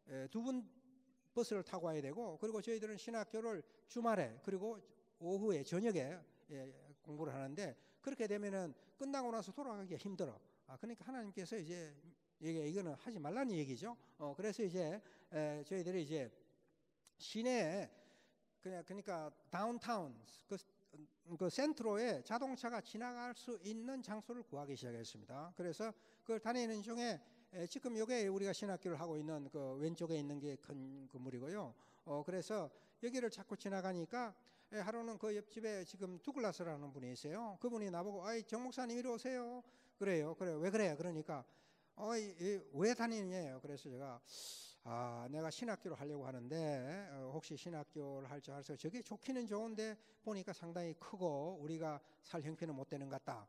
2분 버스를 타고 와야 되고, 그리고 저희들은 신학교를 주말에 그리고 오후에 저녁에 공부를 하는데 그렇게 되면은 끝나고 나서 돌아가기가 힘들어. 그러니까 하나님께서 이제 이거는 하지 말라는 얘기죠. 그래서 이제 저희들이 이제 시내에 그러니까 다운타운 그 센트로에 자동차가 지나갈 수 있는 장소를 구하기 시작했습니다. 그래서 그걸 다니는 중에 지금 요게 우리가 신학교를 하고 있는 그 왼쪽에 있는 게 큰 건물이고요. 그래서 여기를 자꾸 지나가니까 하루는 그 옆집에 지금 두글라스라는 분이 있어요. 그분이 나보고 정 목사님 이리 오세요. 그래요. 그래 왜 그래요? 그러니까 왜 다니느냐요. 그래서 제가 내가 신학교를 하려고 하는데 혹시 신학교를 할 줄 알아서 저게 좋기는 좋은데 보니까 상당히 크고 우리가 살 형편은 못 되는 것 같다.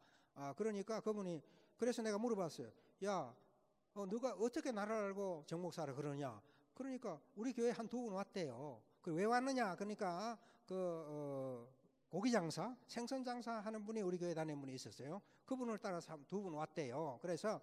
그러니까 그분이 그래서 내가 물어봤어요. 야, 너가 어떻게 나를 알고 정 목사라 그러냐? 그러니까 우리 교회 한 2분 왔대요. 왜 왔느냐? 그러니까 고기 장사, 생선 장사 하는 분이 우리 교회 다니는 분이 있었어요. 그분을 따라서 2분 왔대요. 그래서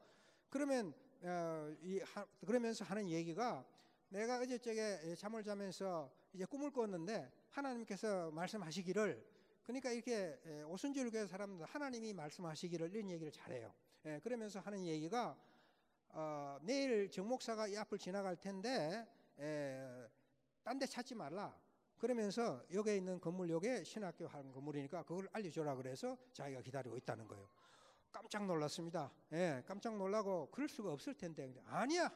그러면서 하는 얘기가 내가 어제저께 잠을 자면서 이제 꿈을 꿨는데 하나님께서 말씀하시기를, 그러니까 이렇게 오순절 교회 사람들 하나님이 말씀하시기를 이런 얘기를 잘해요. 그러면서 하는 얘기가 내일 정 목사가 이 앞을 지나갈 텐데 딴 데 찾지 말라. 그러면서 여기에 있는 건물, 여기에 신학교 한 건물이니까 그걸 알려줘라 그래서 자기가 기다리고 있다는 거예요. 깜짝 놀랐습니다. 깜짝 놀라고 그럴 수가 없을 텐데 아니야.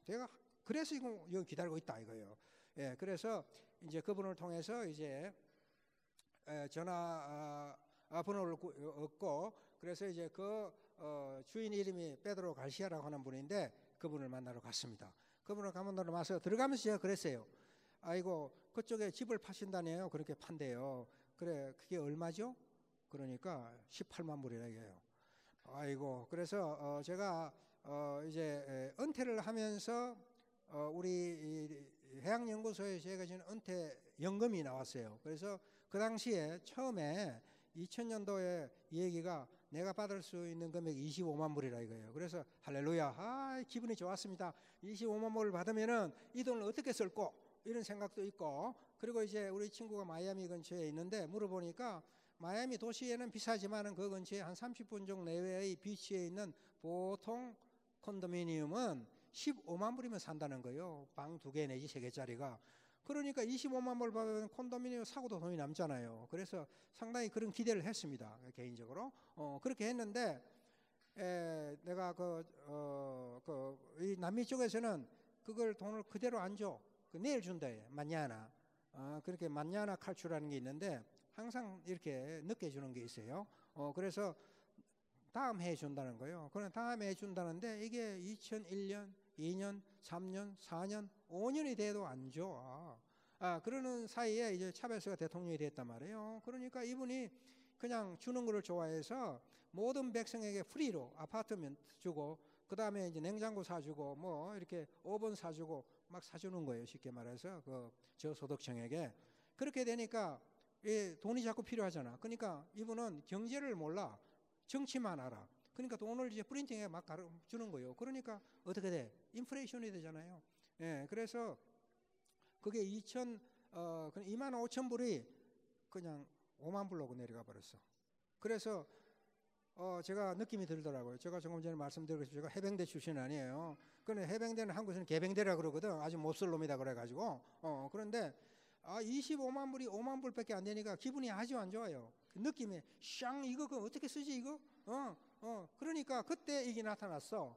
제가 그래서 이거 여기 기다리고 있다 이거예요. 그래서 이제 그분을 통해서 이제 전화 번호를 얻고 그래서 이제 그 주인 이름이 베드로 갈시아라고 하는 분인데 그분을 만나러 갔습니다. 그분을 만나러 와서 들어가면서 제가 그랬어요. 아이고 그쪽에 집을 파신다네요. 그렇게 판대요. 그래 그게 얼마죠? 그러니까 18만 불이라 이게요. 아이고 그래서 제가 이제 은퇴를 하면서 우리 해양연구소에 제가 주는 은퇴 연금이 나왔어요. 그래서 그 당시에 처음에 2000년도에 얘기가 내가 받을 수 있는 금액이 25만 불이라 이거예요. 그래서 할렐루야, 기분이 좋았습니다. 25만 불을 받으면은 이 돈을 어떻게 쓸고 이런 생각도 있고, 그리고 이제 우리 친구가 마이애미 근처에 있는데 물어보니까 마이애미 도시에는 비싸지만은 그 근처에 한 30분 정도 내외의 비치에 있는 보통 콘도미니엄은 15만 불이면 산다는 거예요. 방 2개 내지 3개짜리가. 그러니까 25만 불 받으면 콘도미니엄 사고도 돈이 남잖아요. 그래서 상당히 그런 기대를 했습니다. 개인적으로. 그렇게 했는데 내가 이 남미 쪽에서는 그걸 돈을 그대로 안 줘. 내일 준대. 마냐나. 그렇게 마냐나 칼출라는 게 있는데 항상 이렇게 늦게 주는 게 있어요. 그래서 다음 해에 준다는 거예요. 그럼 다음 해에 준다는데 이게 2001년, 2년, 3년, 4년, 5년이 돼도 안 줘. 그러는 사이에 이제 차베스가 대통령이 됐단 말이에요. 그러니까 이분이 그냥 주는 거를 좋아해서 모든 백성에게 프리로 아파트먼트 주고, 그 다음에 이제 냉장고 사주고, 뭐 이렇게 오븐 사주고 막 사주는 거예요. 쉽게 말해서 그 저소득층에게. 그렇게 되니까 돈이 자꾸 필요하잖아. 그러니까 이분은 경제를 몰라. 정치만 알아. 그러니까 돈을 이제 프린팅에 막 주는 거예요. 그러니까 어떻게 돼? 인플레이션이 되잖아요. 그래서 그게 2만 5천 불이 그냥 5만 불로 내려가 버렸어. 그래서 제가 느낌이 들더라고요. 제가 조금 전에 말씀드렸듯이 제가 해병대 출신 아니에요. 그런데 해병대는 한국에서는 개병대라 그러거든. 아주 몹쓸 놈이다 그래가지고. 그런데 25만 불이 5만 불밖에 안 되니까 기분이 아주 안 좋아요. 그 느낌이 샹 이거 어떻게 쓰지 이거? 그러니까 그때 이게 나타났어.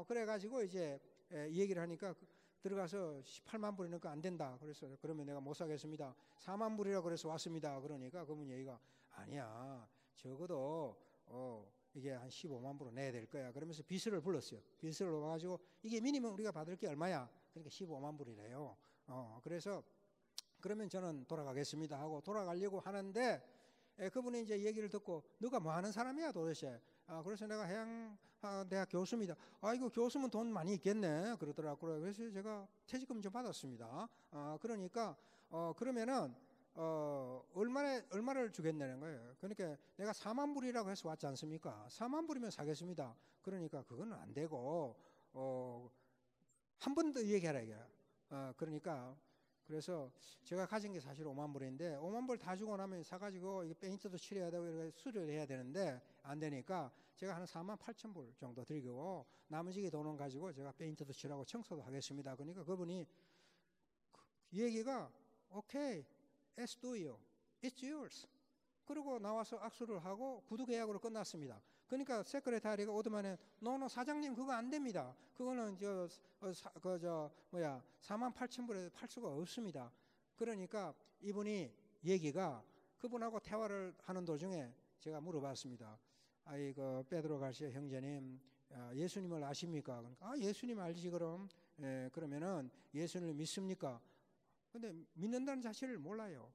그래가지고 이제 이 얘기를 하니까 들어가서 18만 불이니까 안 된다. 그래서 그러면 내가 못 사겠습니다. 4만 불이라 그래서 왔습니다. 그러니까 그분 얘기가 아니야. 적어도 이게 한 15만 불은 내야 될 거야. 그러면서 비서를 불렀어요. 비서를 와가지고 이게 미니멈 우리가 받을 게 얼마야? 그러니까 15만 불이래요. 그래서 그러면 저는 돌아가겠습니다 하고 돌아가려고 하는데 그분이 이제 얘기를 듣고 너가 뭐 하는 사람이야 도대체? 그래서 내가 해양대학 교수입니다. 이거 교수면 돈 많이 있겠네 그러더라고요. 그래서 제가 퇴직금 좀 받았습니다. 그러니까 그러면은 얼마를 주겠냐는 거예요. 그러니까 내가 4만 불이라고 해서 왔지 않습니까? 4만 불이면 사겠습니다. 그러니까 그거는 안 되고 한 번 더 얘기하라 이게. 그러니까 그래서 제가 가진 게 사실 5만 불인데 5만 불 다 주고 나면 사가지고 이게 페인트도 칠해야 되고 이렇게 수리를 해야 되는데 안 되니까 제가 한 4만 8천 불 정도 드리고 나머지 돈은 가지고 제가 페인트도 칠하고 청소도 하겠습니다. 그러니까 그분이 얘기가 오케이, let's do it. It's yours. 그리고 나와서 악수를 하고 구두 계약으로 끝났습니다. 그러니까 세크레타리가 오더만에 노노 사장님 그거 안 됩니다. 그거는 4만 8천 불에 팔 수가 없습니다. 그러니까 이분이 얘기가 그분하고 대화를 하는 도중에 제가 물어봤습니다. 아이고 베드로 가시아 형제님 예수님을 아십니까? 그러니까 예수님 알지 그럼. 그러면은 예수님을 믿습니까? 근데 믿는다는 사실을 몰라요.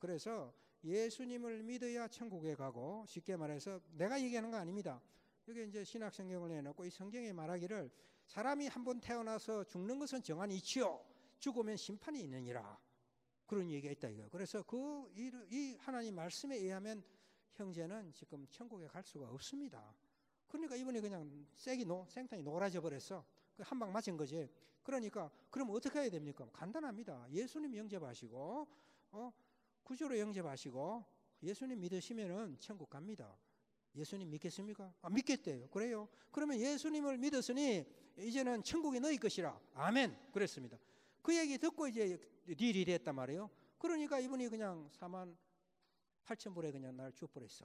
그래서 예수님을 믿어야 천국에 가고 쉽게 말해서 내가 얘기하는 거 아닙니다. 여기 이제 신약성경을 내놓고 이 성경에 말하기를 사람이 한번 태어나서 죽는 것은 정한이 있지요. 죽으면 심판이 있느니라. 그런 얘기가 있다 이거. 그래서 이 하나님 말씀에 의하면 형제는 지금 천국에 갈 수가 없습니다. 그러니까 이분이 그냥 생탕이 노라져 버렸어. 한 방 맞은 거지. 그러니까 그럼 어떻게 해야 됩니까? 간단합니다. 예수님 영접하시고 구주로 영접하시고 예수님 믿으시면은 천국 갑니다. 예수님 믿겠습니까? 믿겠대요. 그래요? 그러면 예수님을 믿었으니 이제는 천국이 너희 것이라. 아멘. 그랬습니다. 그 얘기 듣고 이제 딜이 됐단 말이에요. 그러니까 이분이 그냥 4만 8천 불에 그냥 날 주버렸어.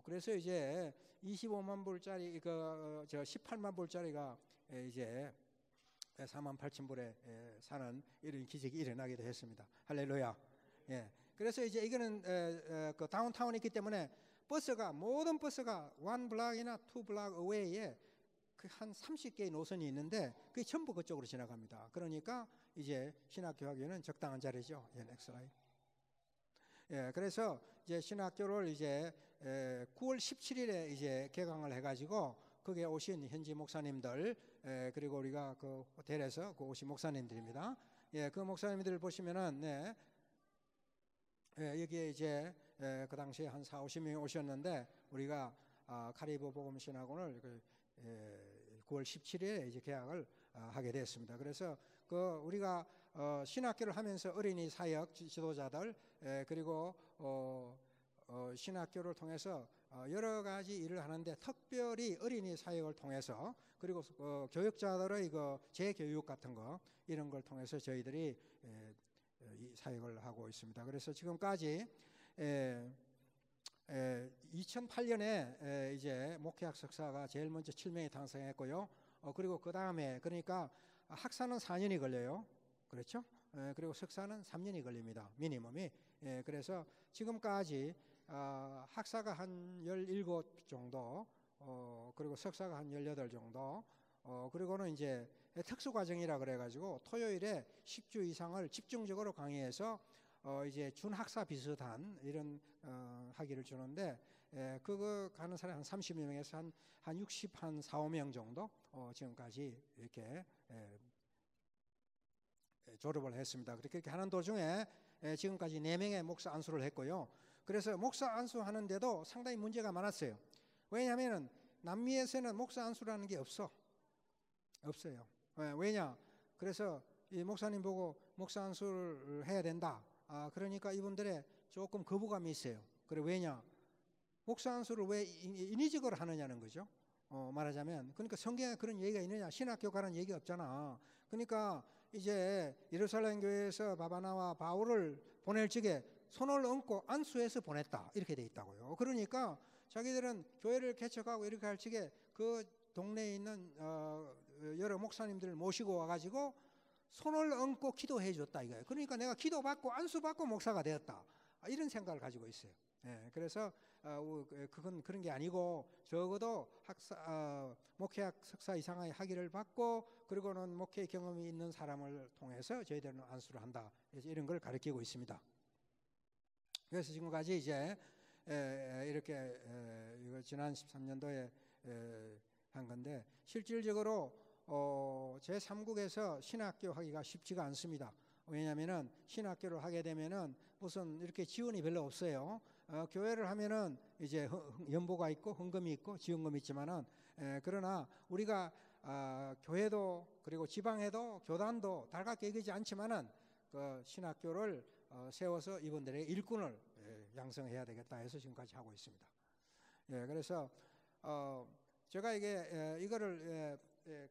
그래서 이제 25만 불짜리 18만 불짜리가 이제 4만 8천 불에 사는 이런 기적이 일어나기도 했습니다. 할렐루야. 예. 그래서 이제 이거는 그 다운타운이 있기 때문에 모든 버스가 1블락이나 2블락 어웨이에 한 30개의 노선이 있는데 그게 전부 그쪽으로 지나갑니다. 그러니까 이제 신학교하기에는 적당한 자리죠. 넥스라이. 예, 그래서 이제 신학교를 이제 9월 17일에 이제 개강을 해가지고 거기에 오신 현지 목사님들 그리고 우리가 그 호텔에서 그 오신 목사님들입니다. 예, 그 목사님들 보시면은 여기에 이제 그 당시에 한 40-50명이 오셨는데 우리가 카리브 복음 신학원을 9월 17일에 이제 개학을 하게 됐습니다. 그래서 그 우리가 신학교를 하면서 어린이 사역 지도자들 그리고 신학교를 통해서 여러 가지 일을 하는데 특별히 어린이 사역을 통해서 그리고 교육자들의 재교육 같은 거 이런 걸 통해서 저희들이 이 사역을 하고 있습니다. 그래서 지금까지 2008년에 이제 목회학 석사가 제일 먼저 7명이 당선했고요. 그리고 그 다음에 그러니까 학사는 4년이 걸려요. 그렇죠? 그리고 석사는 3년이 걸립니다. 미니멈이. 그래서 지금까지 학사가 한 17 정도, 그리고 석사가 한 18 정도, 그리고는 이제 특수과정이라 그래가지고 토요일에 10주 이상을 집중적으로 강의해서 이제 준학사 비슷한 이런 학위를 주는데 그거 가는 사람이 한 30여 명에서 한 60, 한 4, 5명 정도 지금까지 이렇게 졸업을 했습니다. 그렇게 하는 도중에 지금까지 4명의 목사 안수를 했고요. 그래서 목사 안수하는데도 상당히 문제가 많았어요. 왜냐하면 남미에서는 목사 안수라는 게 없어요. 왜냐? 그래서 이 목사님 보고 목사 안수를 해야 된다. 그러니까 이분들의 조금 거부감이 있어요. 그래 왜냐? 목사 안수를 왜 인위적으로 하느냐는 거죠. 말하자면 그러니까 성경에 그런 얘기가 있느냐? 신학교 가라는 얘기 없잖아. 그러니까 이제 예루살렘 교회에서 바바나와 바울을 보낼 적에 손을 얹고 안수해서 보냈다 이렇게 돼 있다고요. 그러니까 자기들은 교회를 개척하고 이렇게 할 적에 그 동네에 있는 여러 목사님들을 모시고 와가지고 손을 얹고 기도해 줬다 이거예요. 그러니까 내가 기도받고 안수받고 목사가 되었다 이런 생각을 가지고 있어요. 그래서 그건 그런 게 아니고 적어도 목회학 석사 이상의 학위를 받고 그리고는 목회 경험이 있는 사람을 통해서 저희들은 안수를 한다. 이런 걸 가르치고 있습니다. 그래서 지금까지 이제 이렇게 이거 지난 13년도에 한 건데 실질적으로 제3국에서 신학교 하기가 쉽지가 않습니다. 왜냐하면은 신학교를 하게 되면은 무슨 이렇게 지원이 별로 없어요. 교회를 하면은 이제 연보가 있고 헌금이 있고 지원금이 있지만은 그러나 우리가 교회도 그리고 지방에도 교단도 달갑게 여기지 않지만은 그 신학교를 세워서 이분들의 일꾼을 양성해야 되겠다 해서 지금까지 하고 있습니다. 그래서 제가 이거를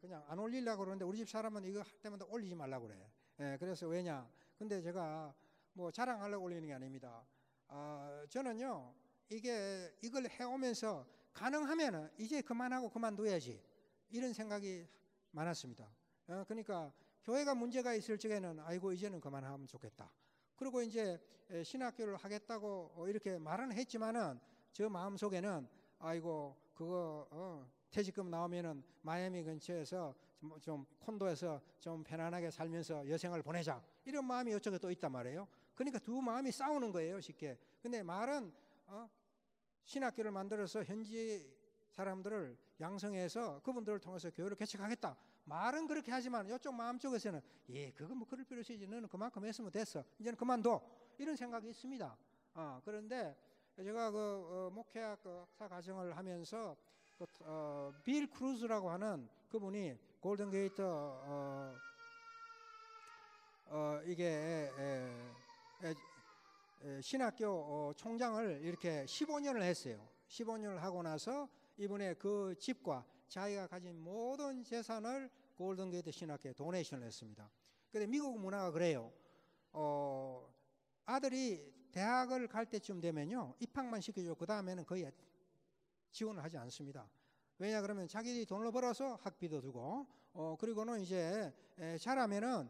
그냥 안 올리려고 그러는데 우리 집 사람은 이거 할 때마다 올리지 말라고 그래. 그래서 왜냐? 근데 제가 뭐 자랑하려고 올리는 게 아닙니다. 저는요 이걸 해오면서 가능하면은 이제 그만하고 그만둬야지 이런 생각이 많았습니다. 그러니까 교회가 문제가 있을 적에는 아이고 이제는 그만하면 좋겠다. 그리고 이제 신학교를 하겠다고 이렇게 말은 했지만은 저 마음 속에는 아이고 그거 퇴직금 나오면은 마이애미 근처에서 좀 콘도에서 좀 편안하게 살면서 여생을 보내자 이런 마음이 이쪽에 또 있단 말이에요. 그러니까 두 마음이 싸우는 거예요, 쉽게. 근데 말은 신학교를 만들어서 현지 사람들을 양성해서 그분들을 통해서 교회를 개척하겠다. 말은 그렇게 하지만 이쪽 마음 쪽에서는 그거 뭐 그럴 필요 없지. 너는 그만큼 했으면 됐어. 이제는 그만둬. 이런 생각이 있습니다. 그런데 제가 그 목회학 학사 과정을 하면서 빌 크루즈라고 하는 그분이 골든 게이트 이게 신학교 총장을 이렇게 15년을 했어요. 15년을 하고 나서 이분의 그 집과 자기가 가진 모든 재산을 골든 게이트 신학교에 도네이션을 했습니다. 그런데 미국 문화가 그래요. 아들이 대학을 갈 때쯤 되면요 입학만 시켜줘. 그 다음에는 거의 지원을 하지 않습니다. 왜냐 그러면 자기들이 돈을 벌어서 학비도 주고 그리고는 이제 잘하면은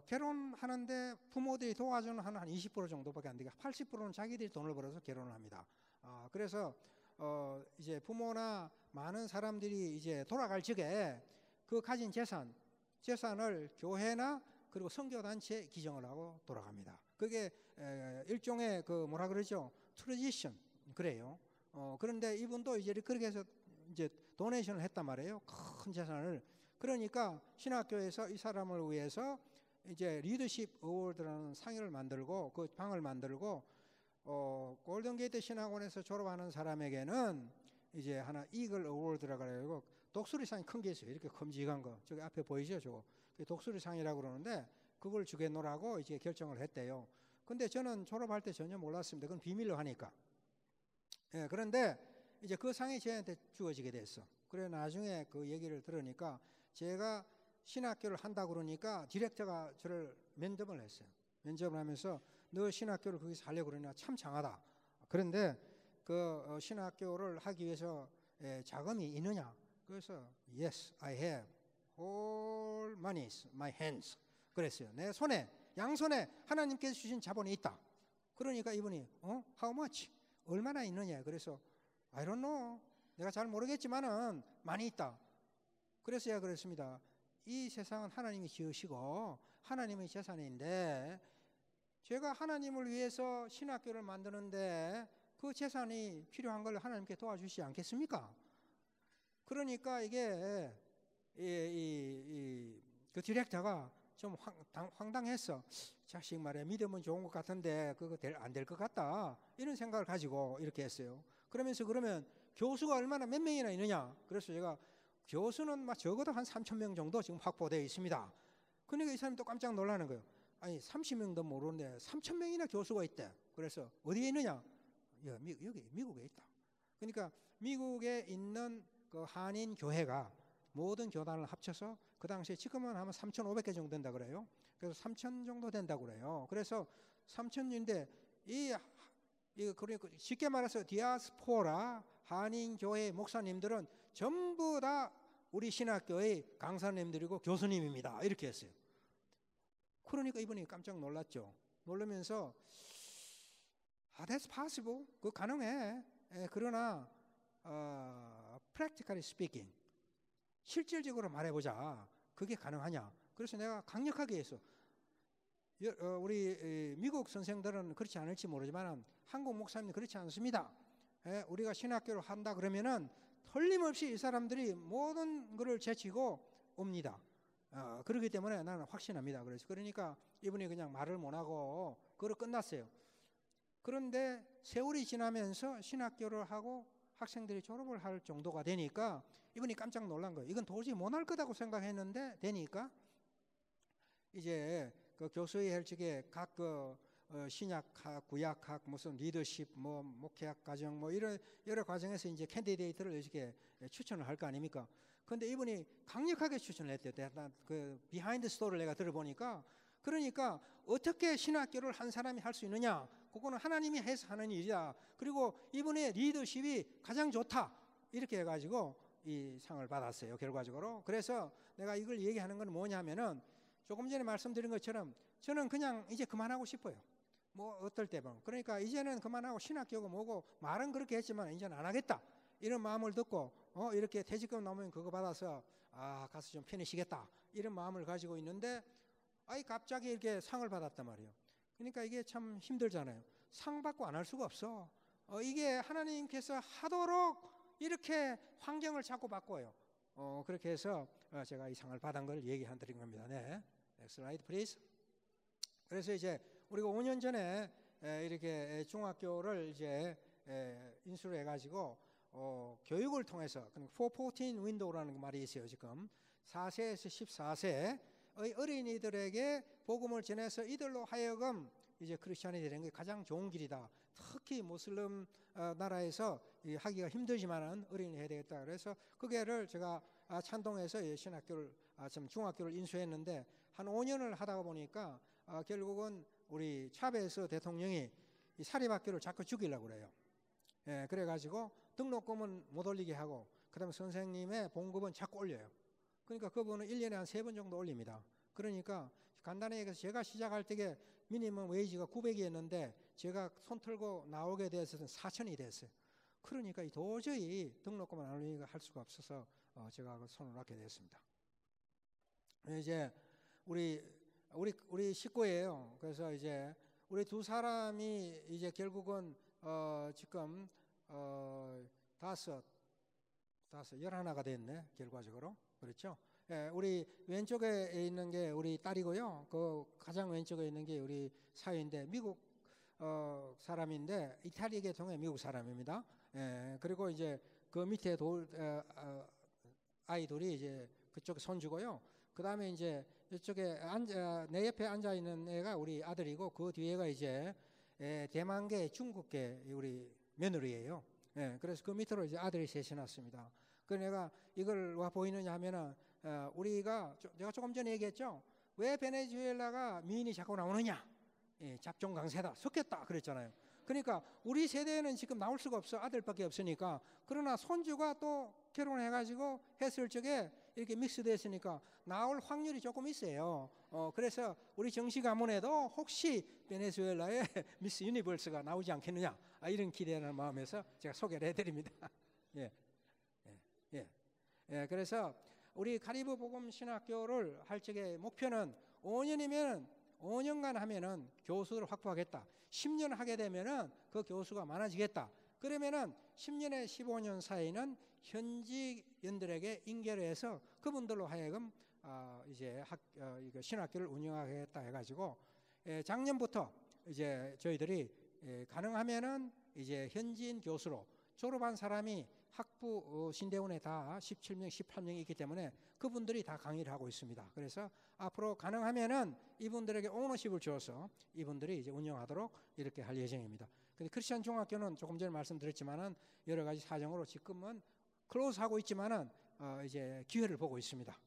결혼하는데 부모들이 도와주는 한 20% 정도밖에 안 되고 80%는 자기들이 돈을 벌어서 결혼을 합니다. 그래서 이제 부모나 많은 사람들이 이제 돌아갈 적에 그 가진 재산을 교회나 그리고 선교단체에 기증을 하고 돌아갑니다. 그게 일종의 그 뭐라 그러죠? 트레디션 그래요. 그런데 이분도 이제 그렇게 해서 이제 도네이션을 했단 말이에요. 큰 재산을. 그러니까 신학교에서 이 사람을 위해서 이제 리더십 어워드라는 상을 만들고 그 방을 만들고 골든 게이트 신학원에서 졸업하는 사람에게는 이제 하나 이글 어워드라고 그래요. 독수리상이 큰 게 있어요. 이렇게 큼직한 거. 저기 앞에 보이죠, 저거. 독수리상이라고 그러는데 그걸 주겠노라고 이제 결정을 했대요. 근데 저는 졸업할 때 전혀 몰랐습니다. 그건 비밀로 하니까. 그런데 이제 그 상이 저한테 주어지게 됐어. 그래 나중에 그 얘기를 들으니까 제가 신학교를 한다 그러니까 디렉터가 저를 면접을 했어요. 면접을 하면서 너 신학교를 거기서 하려고 그러냐 참 장하다. 그런데 그 신학교를 하기 위해서 자금이 있느냐? 그래서 yes, I have all money in my hands. 그랬어요. 내 손에 양손에 하나님께서 주신 자본이 있다. 그러니까 이분이 how much? 얼마나 있느냐? 그래서 I don't know. 내가 잘 모르겠지만은 많이 있다. 그래서 제가 그랬습니다. 이 세상은 하나님이 지으시고 하나님의 재산인데 제가 하나님을 위해서 신학교를 만드는데 그 재산이 필요한 걸 하나님께 도와주시지 않겠습니까? 그러니까 이게 그 디렉터가 좀 황당했어. 자식 말이야 믿으면 좋은 것 같은데 그거 안 될 것 같다. 이런 생각을 가지고 이렇게 했어요. 그러면서 그러면 교수가 얼마나 몇 명이나 있느냐? 그래서 제가 교수는 막 적어도 한 3,000명 정도 지금 확보되어 있습니다. 그러니까 이 사람이 또 깜짝 놀라는 거예요. 아니 30명도 모르는데 3,000명이나 교수가 있대. 그래서 어디에 있느냐? 여기 미국에 있다. 그러니까 미국에 있는 그 한인 교회가 모든 교단을 합쳐서 그 당시에 지금은 아마 3,500개 정도 된다 그래요. 그래서 3,000 정도 된다 그래요. 그래서 3,000인데 그러니까 쉽게 말해서 디아스포라 한인 교회 목사님들은 전부 다 우리 신학교의 강사님들이고 교수님입니다. 이렇게 했어요. 그러니까 이분이 깜짝 놀랐죠. 놀라면서 that's possible. 그거 가능해. 그러나 practically speaking, 실질적으로 말해보자. 그게 가능하냐. 그래서 내가 강력하게 했어. 우리 미국 선생들은 그렇지 않을지 모르지만 한국 목사님은 그렇지 않습니다. 우리가 신학교를 한다 그러면은 틀림없이 이 사람들이 모든 것을 제치고 옵니다. 그렇기 때문에 나는 확신합니다. 그러니까 이분이 그냥 말을 못하고 그걸 끝났어요. 그런데 세월이 지나면서 신학교를 하고 학생들이 졸업을 할 정도가 되니까 이분이 깜짝 놀란 거예요. 이건 도저히 못할 거라고 생각했는데 되니까 이제 그 교수의 헬직에 각 신약학, 구약학, 무슨 리더십, 뭐 목회학 과정, 뭐 이런 여러 과정에서 이제 캔디데이트를 이렇게 추천을 할 거 아닙니까? 근데 이분이 강력하게 추천을 했대요. 그 비하인드 스토리를 내가 들어보니까 그러니까 어떻게 신학교를 한 사람이 할 수 있느냐? 그거는 하나님이 해서 하는 일이다. 그리고 이분의 리더십이 가장 좋다. 이렇게 해가지고 이 상을 받았어요. 결과적으로. 그래서 내가 이걸 얘기하는 건 뭐냐면은 조금 전에 말씀드린 것처럼 저는 그냥 이제 그만하고 싶어요. 뭐 어떨 때 보면. 그러니까 이제는 그만하고 신학교고 뭐고 말은 그렇게 했지만 이제는 안 하겠다. 이런 마음을 듣고 이렇게 퇴직금 나오면 그거 받아서 가서 좀 편히 쉬겠다. 이런 마음을 가지고 있는데 갑자기 이렇게 상을 받았단 말이에요. 그러니까 이게 참 힘들잖아요. 상 받고 안 할 수가 없어. 이게 하나님께서 하도록 이렇게 환경을 자꾸 바꿔요. 그렇게 해서 제가 이 상을 받은 걸 얘기한 드린 겁니다. 네. Next slide, please. 그래서 이제 우리가 5년 전에 이렇게 중학교를 이제 인수를 해가지고 교육을 통해서 414 윈도우라는 말이 있어요. 지금 4세에서 14세의 어린이들에게 복음을 전해서 이들로 하여금 이제 크리스천이 되는 게 가장 좋은 길이다. 특히 무슬림 나라에서 하기가 힘들지만은 어린이 해야 되겠다. 그래서 그게를 제가 찬동에서 신학교를 중학교를 인수했는데 한 5년을 하다가 보니까 결국은 우리 차베스 대통령이 이 사립학교를 자꾸 죽이려고 그래요. 그래가지고 등록금은 못 올리게 하고 그다음에 선생님의 봉급은 자꾸 올려요. 그러니까 그분은 1년에 한 3번 정도 올립니다. 그러니까 간단하게 얘기해서 제가 시작할 때에 미니멈 웨이지가 900이었는데 제가 손 털고 나오게 돼서는 4,000이 됐어요. 그러니까 도저히 등록금을 안 올리니까 할 수가 없어서 제가 손을 놓게 됐습니다. 이제 우리 식구예요. 그래서 이제 우리 두 사람이 이제 결국은 지금 11가 됐네. 결과적으로. 그렇죠? 우리 왼쪽에 있는 게 우리 딸이고요. 그 가장 왼쪽에 있는 게 우리 사위인데 미국 사람인데 이탈리아 계통의 미국 사람입니다. 그리고 이제 그 밑에 아이 둘이 이제 그쪽에 손주고요. 그 다음에 이제 이쪽에 내 옆에 앉아 있는 애가 우리 아들이고 그 뒤에가 이제 대만계 중국계 우리 며느리예요. 그래서 그 밑으로 이제 아들이 셋이 났습니다. 그래서 내가 이걸 와 보이느냐 하면은 제가 조금 전에 얘기했죠. 왜 베네수엘라가 미인이 자꾸 나오느냐? 잡종 강세다. 섞였다 그랬잖아요. 그러니까 우리 세대에는 지금 나올 수가 없어. 아들밖에 없으니까. 그러나 손주가 또 결혼해가지고 했을 적에 이렇게 믹스됐으니까 나올 확률이 조금 있어요. 그래서 우리 정시 가문에도 혹시 베네수엘라의 미스 유니버스가 나오지 않겠느냐 이런 기대하는 마음에서 제가 소개를 해드립니다. 그래서 우리 가리브 복음 신학교를 할 적에 목표는 5년간 하면은 교수를 확보하겠다. 10년 하게 되면은 그 교수가 많아지겠다. 그러면은 10년에 15년 사이는 현지인들에게 인계를 해서 그분들로 하여금 이제 신학교를 운영하겠다 해가지고 작년부터 이제 저희들이 가능하면은 이제 현지인 교수로 졸업한 사람이 학부 신대원에 다 17명, 18명이 있기 때문에 그분들이 다 강의를 하고 있습니다. 그래서 앞으로 가능하면은 이분들에게 오너십을 주어서 이분들이 이제 운영하도록 이렇게 할 예정입니다. 근데 크리스천 중학교는 조금 전에 말씀드렸지만은 여러 가지 사정으로 지금은 클로즈하고 있지만은 이제 기회를 보고 있습니다.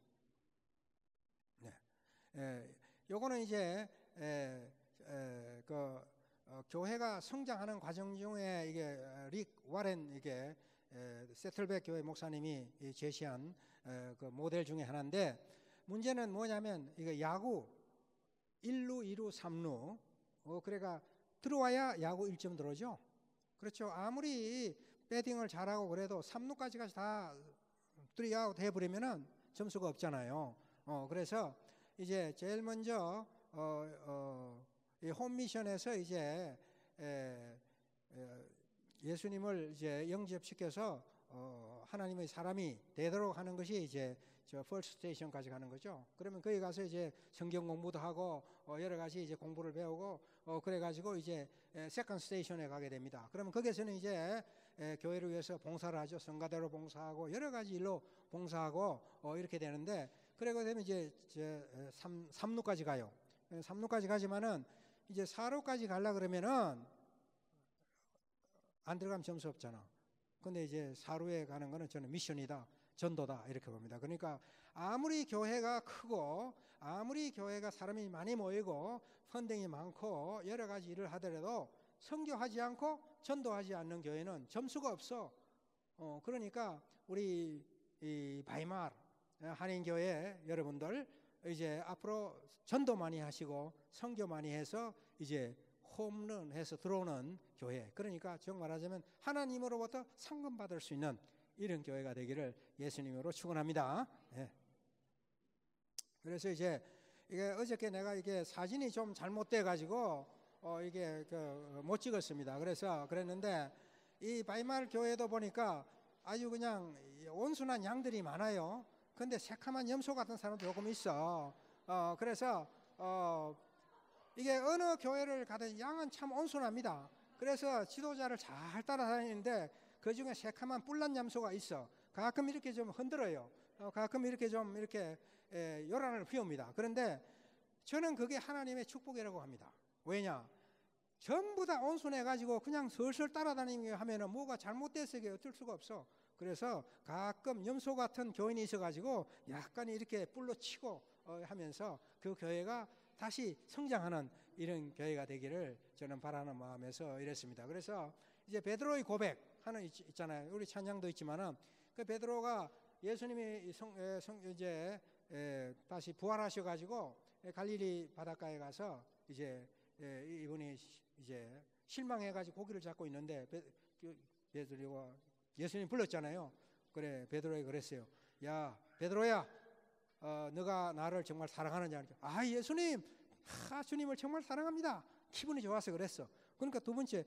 네. 요거는 이제 교회가 성장하는 과정 중에 이게 릭 와렌 이게 세틀백 교회 목사님이 제시한 그 모델 중에 하나인데, 문제는 뭐냐면 이거 야구 1루, 2루, 3루 그래가 들어와야 야구 1점 들어오죠. 그렇죠. 아무리 배팅을 잘하고 그래도 3루까지가 다 3아웃 해버리면은 점수가 없잖아요. 그래서 이제 제일 먼저 이 홈미션에서 이제 예수님을 이제 영접시켜서 하나님의 사람이 되도록 하는 것이 이제 저 퍼스트 스테이션까지 가는 거죠. 그러면 거기 가서 이제 성경 공부도 하고 여러 가지 이제 공부를 배우고 그래가지고 이제 세컨드 스테이션에 가게 됩니다. 그러면 거기서는 이제 교회를 위해서 봉사를 하죠. 성가대로 봉사하고 여러 가지 일로 봉사하고 이렇게 되는데, 그러고 되면 이제 3루까지 가요. 3루까지 가지만은 이제 4루까지 가려 그러면은 안 들어가면 점수 없잖아. 근데 이제 4루에 가는 거는 저는 미션이다, 전도다 이렇게 봅니다. 그러니까 아무리 교회가 크고 아무리 교회가 사람이 많이 모이고 펀딩이 많고 여러 가지 일을 하더라도 선교하지 않고 전도하지 않는 교회는 점수가 없어. 그러니까 우리 이 바이마르 한인교회 여러분들 이제 앞으로 전도 많이 하시고 선교 많이 해서 이제 홈런 해서 들어오는 교회, 그러니까 정말 하자면 하나님으로부터 상금 받을 수 있는 이런 교회가 되기를 예수님으로 축원합니다. 예. 그래서 이제 이게 어저께 내가 이게 사진이 좀 잘못돼 가지고 이게 못 찍었습니다. 그래서 그랬는데 이 바이마르 교회도 보니까 아주 그냥 온순한 양들이 많아요. 근데 새카만 염소 같은 사람도 조금 있어. 그래서 이게 어느 교회를 가든 양은 참 온순합니다. 그래서 지도자를 잘 따라다니는데 그 중에 새카만 뿔난 염소가 있어. 가끔 이렇게 좀 흔들어요. 가끔 이렇게 좀 이렇게 요란을 피웁니다. 그런데 저는 그게 하나님의 축복이라고 합니다. 왜냐? 전부 다 온순해가지고 그냥 슬슬 따라다니며 하면은 뭐가 잘못돼서 이게 어쩔 수가 없어. 그래서 가끔 염소 같은 교인이 있어가지고 약간 이렇게 뿔로 치고 하면서 그 교회가 다시 성장하는 이런 교회가 되기를 저는 바라는 마음에서 이랬습니다. 그래서 이제 베드로의 고백 하나 있잖아요. 우리 찬양도 있지만은 그 베드로가 예수님이 이제 다시 부활하셔가지고 갈릴리 바닷가에 가서 이제 이분이 이제 실망해가지고 고기를 잡고 있는데 베드로가 예수님 불렀잖아요. 그래 베드로에게 그랬어요. 야 베드로야, 너가 나를 정말 사랑하느냐? 아 예수님, 주님을 정말 사랑합니다. 기분이 좋아서 그랬어. 그러니까 두 번째,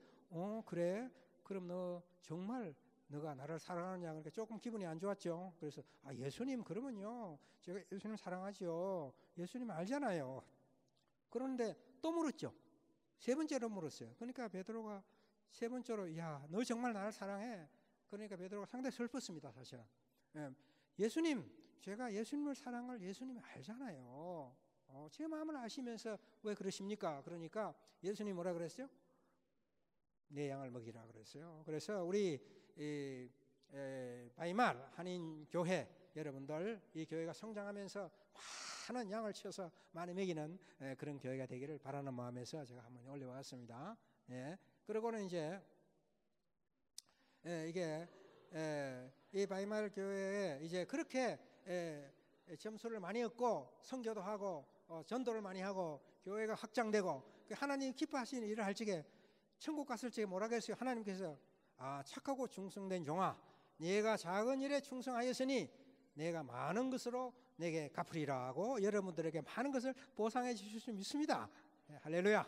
그래? 그럼 너 정말 너가 나를 사랑하느냐? 그러니까 조금 기분이 안 좋았죠. 그래서 예수님 그러면요, 제가 예수님 사랑하죠. 예수님 알잖아요. 그런데 또 물었죠. 세 번째로 물었어요. 그러니까 베드로가 세 번째로, 야, 너 정말 나를 사랑해? 그러니까 베드로가 상당히 슬펐습니다, 사실은. 예수님, 제가 예수님을 사랑할 예수님이 알잖아요. 제 마음을 아시면서 왜 그러십니까? 그러니까 예수님이 뭐라 그랬어요? 내 양을 먹이라 그랬어요. 그래서 우리 바이마르 한인 교회 여러분들, 이 교회가 성장하면서 많은 양을 치어서 많이 먹이는 그런 교회가 되기를 바라는 마음에서 제가 한번 올려왔습니다. 예. 그러고는 이제 이게 이 바이마르 교회에 이제 그렇게 점수를 많이 얻고 선교도 하고 전도를 많이 하고 교회가 확장되고 하나님 기뻐하시는 일을 할 적에 천국 갔을 적에 뭐라고 했어요? 하나님께서 착하고 충성된 종아, 네가 작은 일에 충성하였으니 내가 많은 것으로 내게 갚으리라고 여러분들에게 많은 것을 보상해 주실 수 믿습니다. 할렐루야.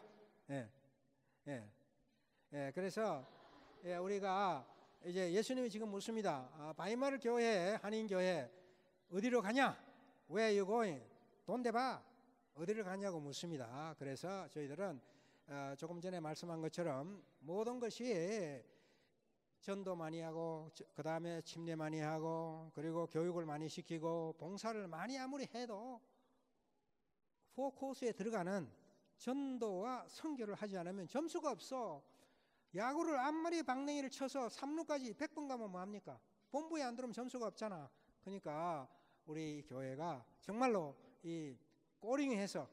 그래서 우리가 이제 예수님이 지금 묻습니다. 바이마르 교회, 한인 교회 어디로 가냐? Where are you going? 돈 대봐. 어디를 가냐고 묻습니다. 그래서 저희들은 조금 전에 말씀한 것처럼 모든 것이 전도 많이 하고 그 다음에 침례 많이 하고 그리고 교육을 많이 시키고 봉사를 많이 아무리 해도 포코스에 들어가는 전도와 선교를 하지 않으면 점수가 없어. 야구를 앞머리 방망이를 쳐서 3루까지 100번 가면 뭐합니까? 본부에 안 들어오면 점수가 없잖아. 그러니까 우리 교회가 정말로 이 꼬링해서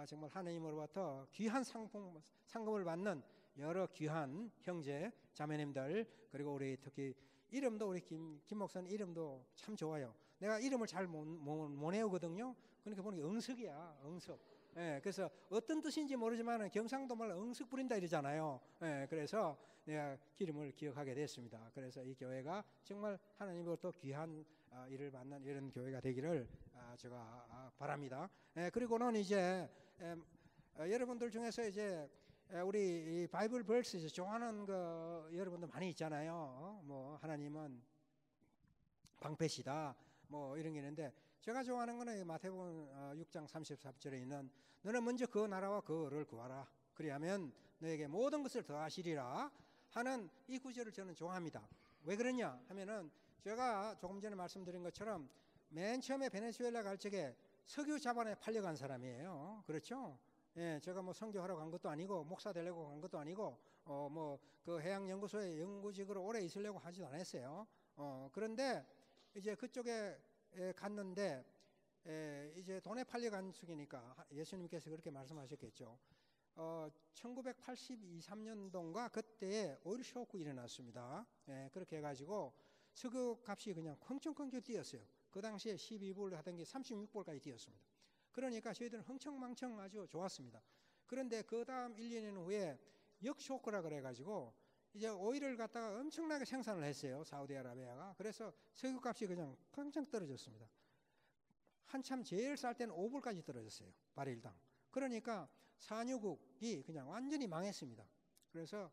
정말 하나님으로부터 귀한 상금을 받는 여러 귀한 형제 자매님들, 그리고 우리 특히 이름도 우리 김 목사님 이름도 참 좋아요. 내가 이름을 잘 못 외우거든요. 그러니까 보니까 응석이야, 응석. 예, 그래서 어떤 뜻인지 모르지만 경상도 말로 응석 부린다 이러잖아요. 예, 그래서 내가 이름을 기억하게 됐습니다. 그래서 이 교회가 정말 하나님으로부터 귀한 일을 받는 이런 교회가 되기를 제가 바랍니다. 예, 그리고는 이제 여러분들 중에서 이제 우리 이 바이블 벌스 좋아하는 거 여러분들 많이 있잖아요. 뭐 하나님은 방패시다, 뭐 이런 게 있는데 제가 좋아하는 거는 마태복음 6장 33절에 있는 너는 먼저 그 나라와 그를 구하라. 그리하면 너에게 모든 것을 더하시리라 하는 이 구절을 저는 좋아합니다. 왜 그러냐 하면은 제가 조금 전에 말씀드린 것처럼 맨 처음에 베네수엘라 갈 적에 석유 자반에 팔려간 사람이에요. 그렇죠? 예, 제가 뭐 선교하러 간 것도 아니고 목사 되려고 간 것도 아니고 뭐 그 해양연구소에 연구직으로 오래 있으려고 하지도 않았어요. 그런데 이제 그쪽에 갔는데 이제 돈에 팔려간 숙이니까 예수님께서 그렇게 말씀하셨겠죠. 1982~3년도인가 그때에 오일 쇼크 일어났습니다. 그렇게 해가지고 석유 값이 그냥 컹청컹청 뛰었어요. 그 당시에 12불 하던 게 36불까지 뛰었습니다. 그러니까 저희들은 흥청망청 아주 좋았습니다. 그런데 그 다음 1, 2년 후에 역쇼크라 그래가지고 이제 오일을 갖다가 엄청나게 생산을 했어요. 사우디아라비아가. 그래서 석유값이 그냥 쾅창 떨어졌습니다. 한참 제일 쌀 때는 5불까지 떨어졌어요. 바릴당. 그러니까 산유국이 그냥 완전히 망했습니다. 그래서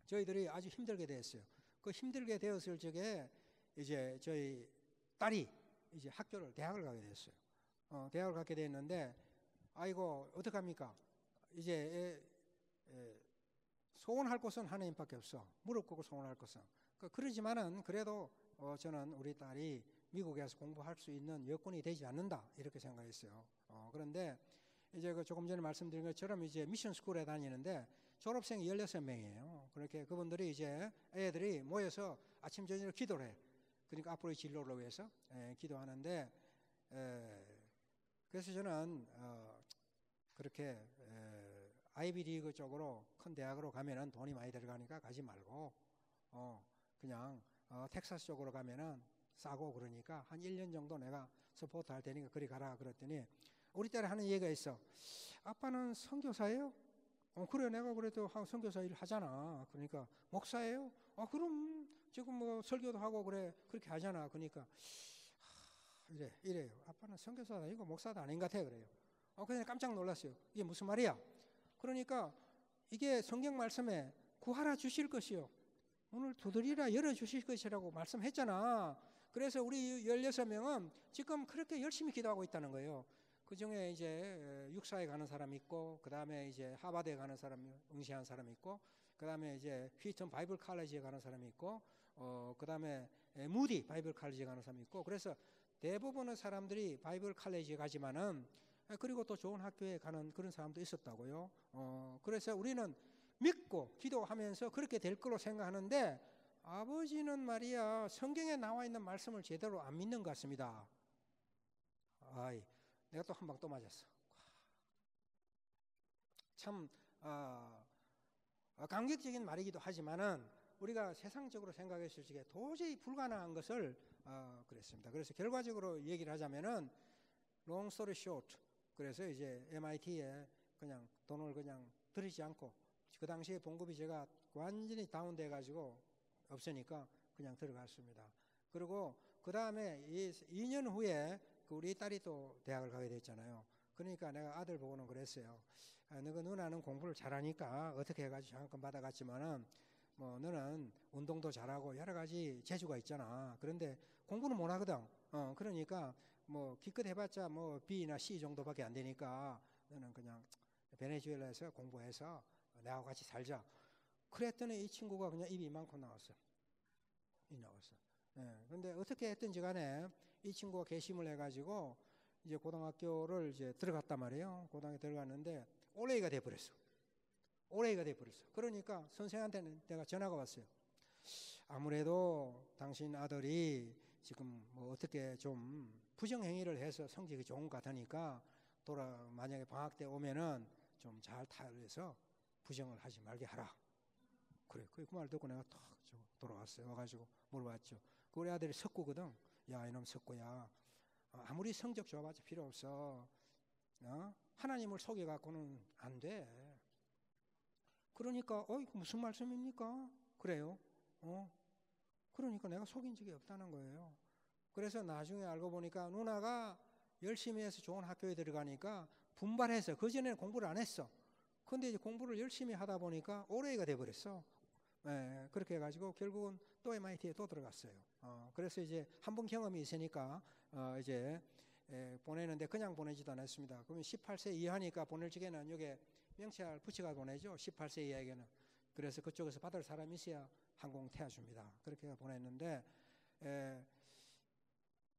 저희들이 아주 힘들게 됐어요. 그 힘들게 되었을 적에 이제 저희 딸이 이제 대학을 가게 됐어요. 대학을 가게 됐는데 아이고 어떡합니까? 이제 소원할 것은 하나님밖에 없어. 무릎 꿇고 소원할 것은. 그러지만은 그래도 저는 우리 딸이 미국에서 공부할 수 있는 여건이 되지 않는다 이렇게 생각했어요. 그런데 이제 그 조금 전에 말씀드린 것처럼 이제 미션 스쿨에 다니는데 졸업생이 16명이에요. 그렇게 그분들이 이제 애들이 모여서 아침 저녁으로 기도를 해. 그러니까 앞으로의 진로를 위해서 기도하는데 그래서 저는 그렇게 아이비리그 쪽으로 큰 대학으로 가면은 돈이 많이 들어가니까 가지 말고 그냥 텍사스 쪽으로 가면은 싸고 그러니까 한 1년 정도 내가 서포트 할 테니까 그리 가라 그랬더니 우리 딸이 하는 얘기가 있어. 아빠는 선교사예요? 그래 내가 그래도 선교사 일 하잖아. 그러니까 목사예요? 그럼 지금 뭐 설교도 하고 그래 그렇게 하잖아. 그러니까 이래요. 아빠는 선교사도 아니고 목사도 아닌 것 같아 그래요. 그래서 깜짝 놀랐어요. 이게 무슨 말이야? 그러니까 이게 성경 말씀에 구하라 주실 것이요 오늘 두드리라 열어주실 것이라고 말씀했잖아. 그래서 우리 16명은 지금 그렇게 열심히 기도하고 있다는 거예요. 그 중에 이제 육사에 가는 사람이 있고, 그 다음에 이제 하버드에 가는 사람이 응시한 사람이 있고, 그 다음에 이제 휘턴 바이블 칼리지에 가는 사람이 있고, 그 다음에 무디 바이블 칼리지에 가는 사람이 있고, 그래서 대부분의 사람들이 바이블 칼리지에 가지만은 그리고 또 좋은 학교에 가는 그런 사람도 있었다고요. 그래서 우리는 믿고 기도하면서 그렇게 될 거로 생각하는데 아버지는 말이야 성경에 나와 있는 말씀을 제대로 안 믿는 것 같습니다. 내가 또 한 방 또 맞았어. 참 감격적인 말이기도 하지만은 우리가 세상적으로 생각했을 적에 도저히 불가능한 것을 그랬습니다. 그래서 결과적으로 얘기를 하자면은 long story short, 그래서 이제 MIT에 그냥 돈을 그냥 들이지 않고 그 당시에 봉급이 제가 완전히 다운돼 가지고 없으니까 그냥 들어갔습니다. 그리고 그 다음에 2년 후에 우리 딸이 또 대학을 가게 됐잖아요. 그러니까 내가 아들 보고는 그랬어요. 너가 누나는 공부를 잘하니까 어떻게 해가지고 장학금 받아갔지만은 뭐 너는 운동도 잘하고 여러 가지 재주가 있잖아. 그런데 공부는 못하거든. 그러니까 뭐 기껏 해봤자 뭐 B나 C 정도밖에 안 되니까 너는 그냥 베네수엘라에서 공부해서 나하고 같이 살자. 그랬더니 이 친구가 그냥 입이 이만큼 나왔어. 그런데 어떻게 했든지 간에 이 친구가 개심을 해가지고 이제 고등학교를 이제 들어갔단 말이에요. 고등학교 들어갔는데 올레이가 돼버렸어. 올해가 돼버렸어. 그러니까 선생한테는 내가 전화가 왔어요. 아무래도 당신 아들이 지금 뭐 어떻게 좀 부정행위를 해서 성적이 좋은 것 같으니까 만약에 방학 때 오면은 좀 잘 타협해서 부정을 하지 말게 하라. 그래. 그 말 듣고 내가 탁 돌아왔어요. 와가지고 물어봤죠. 우리 아들이 석구거든. 야, 이놈 석구야. 아무리 성적 좋아봤자 필요 없어. 하나님을 속여갖고는 안 돼. 그러니까, 이거 무슨 말씀입니까? 그래요. 그러니까 내가 속인 적이 없다는 거예요. 그래서 나중에 알고 보니까 누나가 열심히 해서 좋은 학교에 들어가니까 분발해서, 그전에는 공부를 안 했어. 근데 이제 공부를 열심히 하다 보니까 올해가 돼버렸어. 그렇게 해가지고 결국은 또 MIT에 또 들어갔어요. 그래서 이제 한 번 경험이 있으니까 이제 보내는데 그냥 보내지도 않았습니다. 그러면 18세 이하니까 보낼 적에는 여기 명찰 붙여가 보내죠. 18세 이하에게는. 그래서 그쪽에서 받을 사람이 있어야 항공 태워줍니다. 그렇게 보냈는데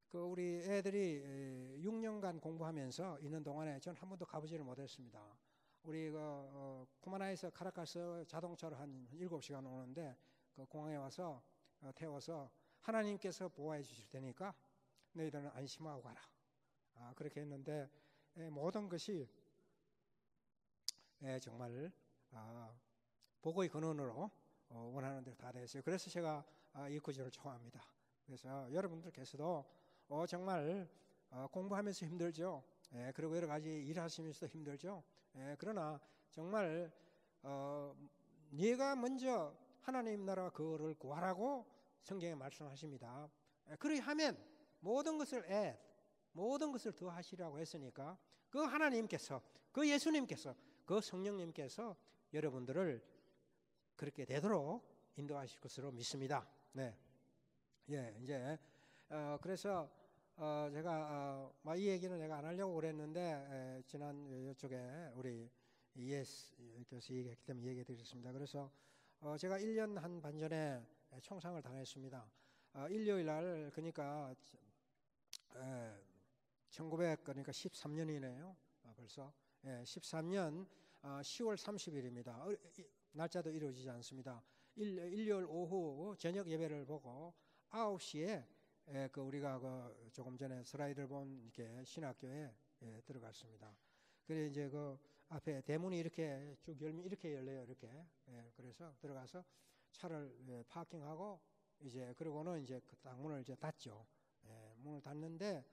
그 우리 애들이 6년간 공부하면서 있는 동안에 전 한 번도 가보지를 못했습니다. 우리 쿠마나에서 카라카스 자동차로 한 7시간 오는데 그 공항에 와서 태워서 하나님께서 보호해 주실 테니까 너희들은 안심하고 가라. 그렇게 했는데 모든 것이 정말 복의 근원으로 원하는 대로 다 됐어요. 그래서 제가 이 구절을 좋아합니다. 그래서 여러분들께서도 정말 공부하면서 힘들죠. 그리고 여러 가지 일하시면서도 힘들죠. 그러나 정말 네가 먼저 하나님 나라 그거를 구하라고 성경에 말씀하십니다. 그리하면 모든 것을 모든 것을 더 하시라고 했으니까 그 하나님께서, 그 예수님께서, 그 성령님께서 여러분들을 그렇게 되도록 인도하실 것으로 믿습니다. 네, 이제 그래서 제가 이 얘기는 내가 안 하려고 그랬는데 지난 이쪽에 우리 ES께서 얘기했기 때문에 얘기해 드렸습니다. 그래서 제가 1년 한 반 전에 총상을 당했습니다. 일요일 날 그러니까 1900 그러니까 13년이네요. 벌써 13년 10월 30일입니다. 날짜도 이루어지지 않습니다. 일요일 오후 저녁 예배를 보고 9시에 그 우리가 그 조금 전에 슬라이드를 본 이렇게 신학교에 들어갔습니다. 그래 이제 그 앞에 대문이 이렇게 쭉 열면 이렇게 열려요. 이렇게. 그래서 들어가서 차를 파킹하고 이제 그러고는 이제 그 딱 문을 이제 닫죠. 문을 닫는데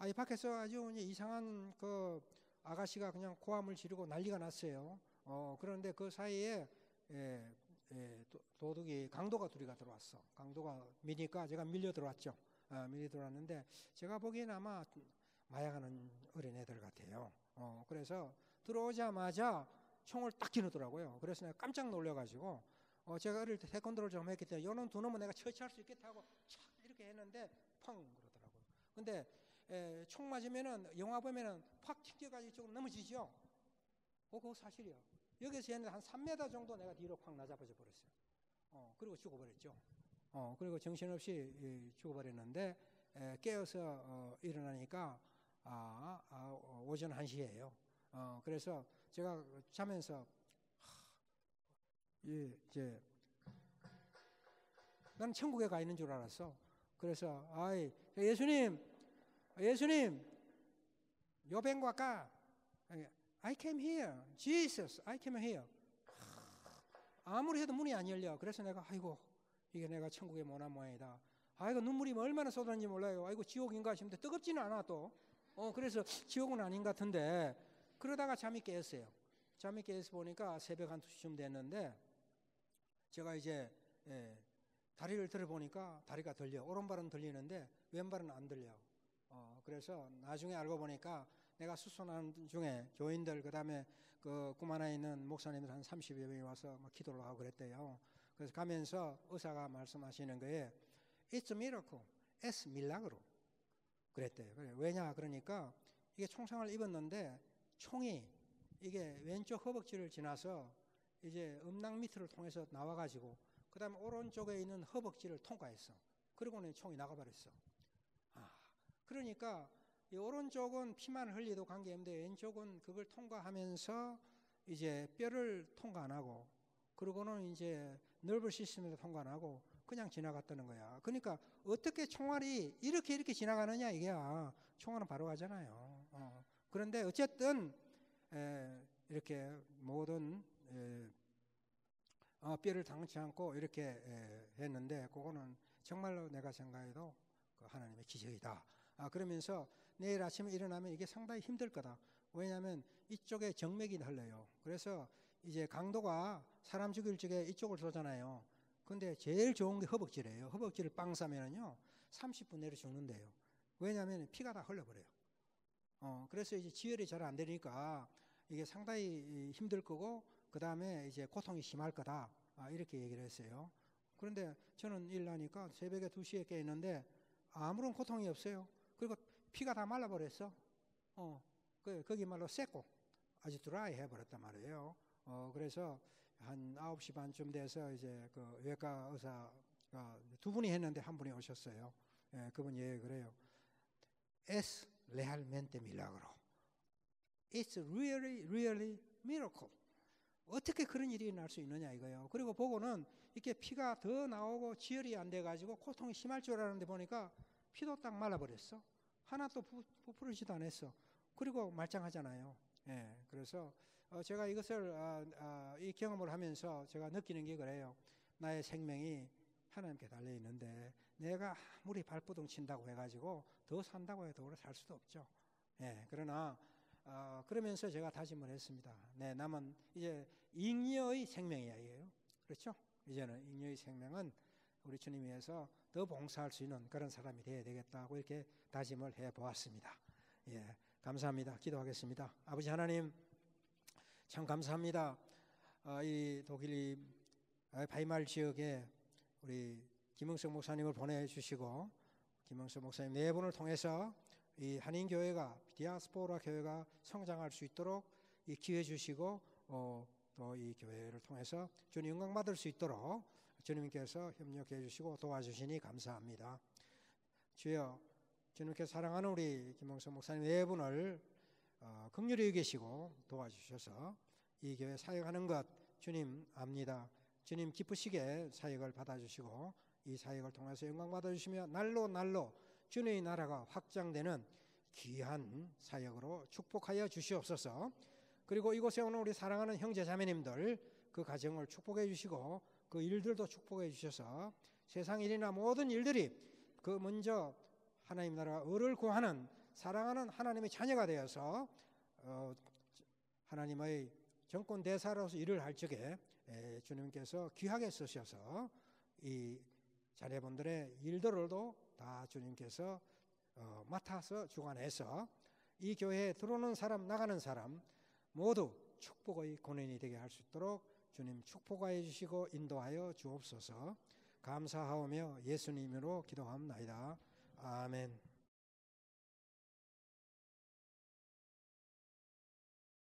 이 밖에서 아주 이상한 그 아가씨가 그냥 고함을 지르고 난리가 났어요. 그런데 그 사이에 도둑이 강도가 둘이가 들어왔어. 강도가 미니까 제가 밀려 들어왔죠. 밀려 들어왔는데 제가 보기에는 아마 마약하는 어린애들 같아요. 그래서 들어오자마자 총을 딱 겨누더라고요. 그래서 내가 깜짝 놀라가지고 제가 어릴 때 태권도를 좀 했기 때문에 요놈 두 놈은 내가 처치할 수 있겠다 하고 촥 이렇게 했는데 펑 그러더라고요. 근데 총 맞으면은 영화 보면은 팍 튕겨가지고 이쪽으로 넘어지죠. 그거 사실이요. 여기서 얘는 한 3m 정도 내가 뒤로 팍 낮아버려 버렸어요. 그리고 죽어버렸죠. 그리고 정신없이 죽어버렸는데 깨어서 일어나니까 오전 1시예요. 그래서 제가 자면서 이제 나는 천국에 가 있는 줄 알았어. 그래서 예수님 요뱅과 까 I came here. Jesus, I came here. 아무리 해도 문이 안 열려. 그래서 내가 이게 내가 천국에 못 온 모양이다. 눈물이 얼마나 쏟았는지 몰라요. 지옥인가 싶은데 뜨겁지는 않아 또. 그래서 지옥은 아닌 것 같은데 그러다가 잠이 깼어요. 잠이 깨서 보니까 새벽 1-2시쯤 됐는데 제가 이제 다리를 들어보니까 다리가 들려. 오른발은 들리는데 왼발은 안 들려. 그래서 나중에 알고 보니까 내가 수선하는 중에 교인들 그다음에 그 구마나에 있는 목사님들 한 30여 명이 와서 기도를 하고 그랬대요. 그래서 가면서 의사가 말씀하시는 거에 It's a miracle, es milagro 그랬대요. 왜냐 그러니까 이게 총상을 입었는데 총이 이게 왼쪽 허벅지를 지나서 이제 음낭 밑을 통해서 나와가지고 그 다음에 오른쪽에 있는 허벅지를 통과했어. 그리고는 총이 나가버렸어. 그러니까 이 오른쪽은 피만 흘려도 관계없는데 왼쪽은 그걸 통과하면서 이제 뼈를 통과 안 하고 그러고는 이제 nerve 시스템을 통과 안 하고 그냥 지나갔다는 거야. 그러니까 어떻게 총알이 이렇게 지나가느냐 이게야. 총알은 바로 가잖아요. 그런데 어쨌든 이렇게 모든 뼈를 당치 않고 이렇게 했는데 그거는 정말로 내가 생각해도 그 하나님의 기적이다. 그러면서 내일 아침에 일어나면 이게 상당히 힘들 거다. 왜냐하면 이쪽에 정맥이 흘러요. 그래서 이제 강도가 사람 죽일 적에 이쪽을 쏘잖아요. 근데 제일 좋은 게 허벅지래요. 허벅지를 빵 싸면은요 30분 내로 죽는데요. 왜냐하면 피가 다 흘러버려요. 그래서 이제 지혈이 잘 안 되니까 이게 상당히 힘들 거고 그 다음에 이제 고통이 심할 거다. 이렇게 얘기를 했어요. 그런데 저는 일하니까 새벽에 2시에 깨 있는데 아무런 고통이 없어요. 그리고 피가 다 말라버렸어. 거기 말로 쎄고 아주 드라이 해버렸단 말이에요. 그래서 한 9시 반쯤 돼서 이제 그 외과 의사가 2분이 했는데 한 분이 오셨어요. 그분 얘기 그래요. Es realmente milagro. It's really miracle. 어떻게 그런 일이 날 수 있느냐 이거예요. 그리고 보고는 이렇게 피가 더 나오고 지혈이 안 돼가지고 고통이 심할 줄 알았는데 보니까 피도 딱 말라버렸어. 하나도 부풀지도 않았어. 그리고 말짱하잖아요. 그래서 제가 이것을 이 경험을 하면서 제가 느끼는 게 그래요. 나의 생명이 하나님께 달려 있는데 내가 아무리 발버둥 친다고 해가지고 더 산다고 해도 오래 살 수도 없죠. 그러나 그러면서 제가 다짐을 했습니다. 남은 이제 잉여의 생명이야 이게요. 그렇죠? 이제는 잉여의 생명은 우리 주님 위해서 더 봉사할 수 있는 그런 사람이 되어야 되겠다고 이렇게 다짐을 해보았습니다. 감사합니다. 기도하겠습니다. 아버지 하나님 참 감사합니다. 이 독일 바이말 지역에 우리 김영석 목사님을 보내주시고 김영석 목사님 네 분을 통해서 이 한인교회가 디아스포라 교회가 성장할 수 있도록 이 기회 주시고 또 이 교회를 통해서 주님 영광 받을 수 있도록 주님께서 협력해 주시고 도와주시니 감사합니다. 주여 주님께서 사랑하는 우리 김영석 목사님 네 분을 긍휼히 여기시고 도와주셔서 이 교회 사역하는 것 주님 압니다. 주님 기쁘시게 사역을 받아주시고 이 사역을 통해서 영광 받아주시며 날로 주님의 나라가 확장되는 귀한 사역으로 축복하여 주시옵소서. 그리고 이곳에 오는 우리 사랑하는 형제 자매님들 그 가정을 축복해 주시고 그 일들도 축복해 주셔서 세상 일이나 모든 일들이 그 먼저 하나님 나라 의를 구하는 사랑하는 하나님의 자녀가 되어서 하나님의 정권 대사로서 일을 할 적에 주님께서 귀하게 쓰셔서 이 자녀분들의 일들도 다 주님께서 맡아서 주관해서 이 교회에 들어오는 사람 나가는 사람 모두 축복의 권인이 되게 할 수 있도록 주님 축복하여 주시고 인도하여 주옵소서. 감사하오며 예수님으로 기도합나이다. 아멘.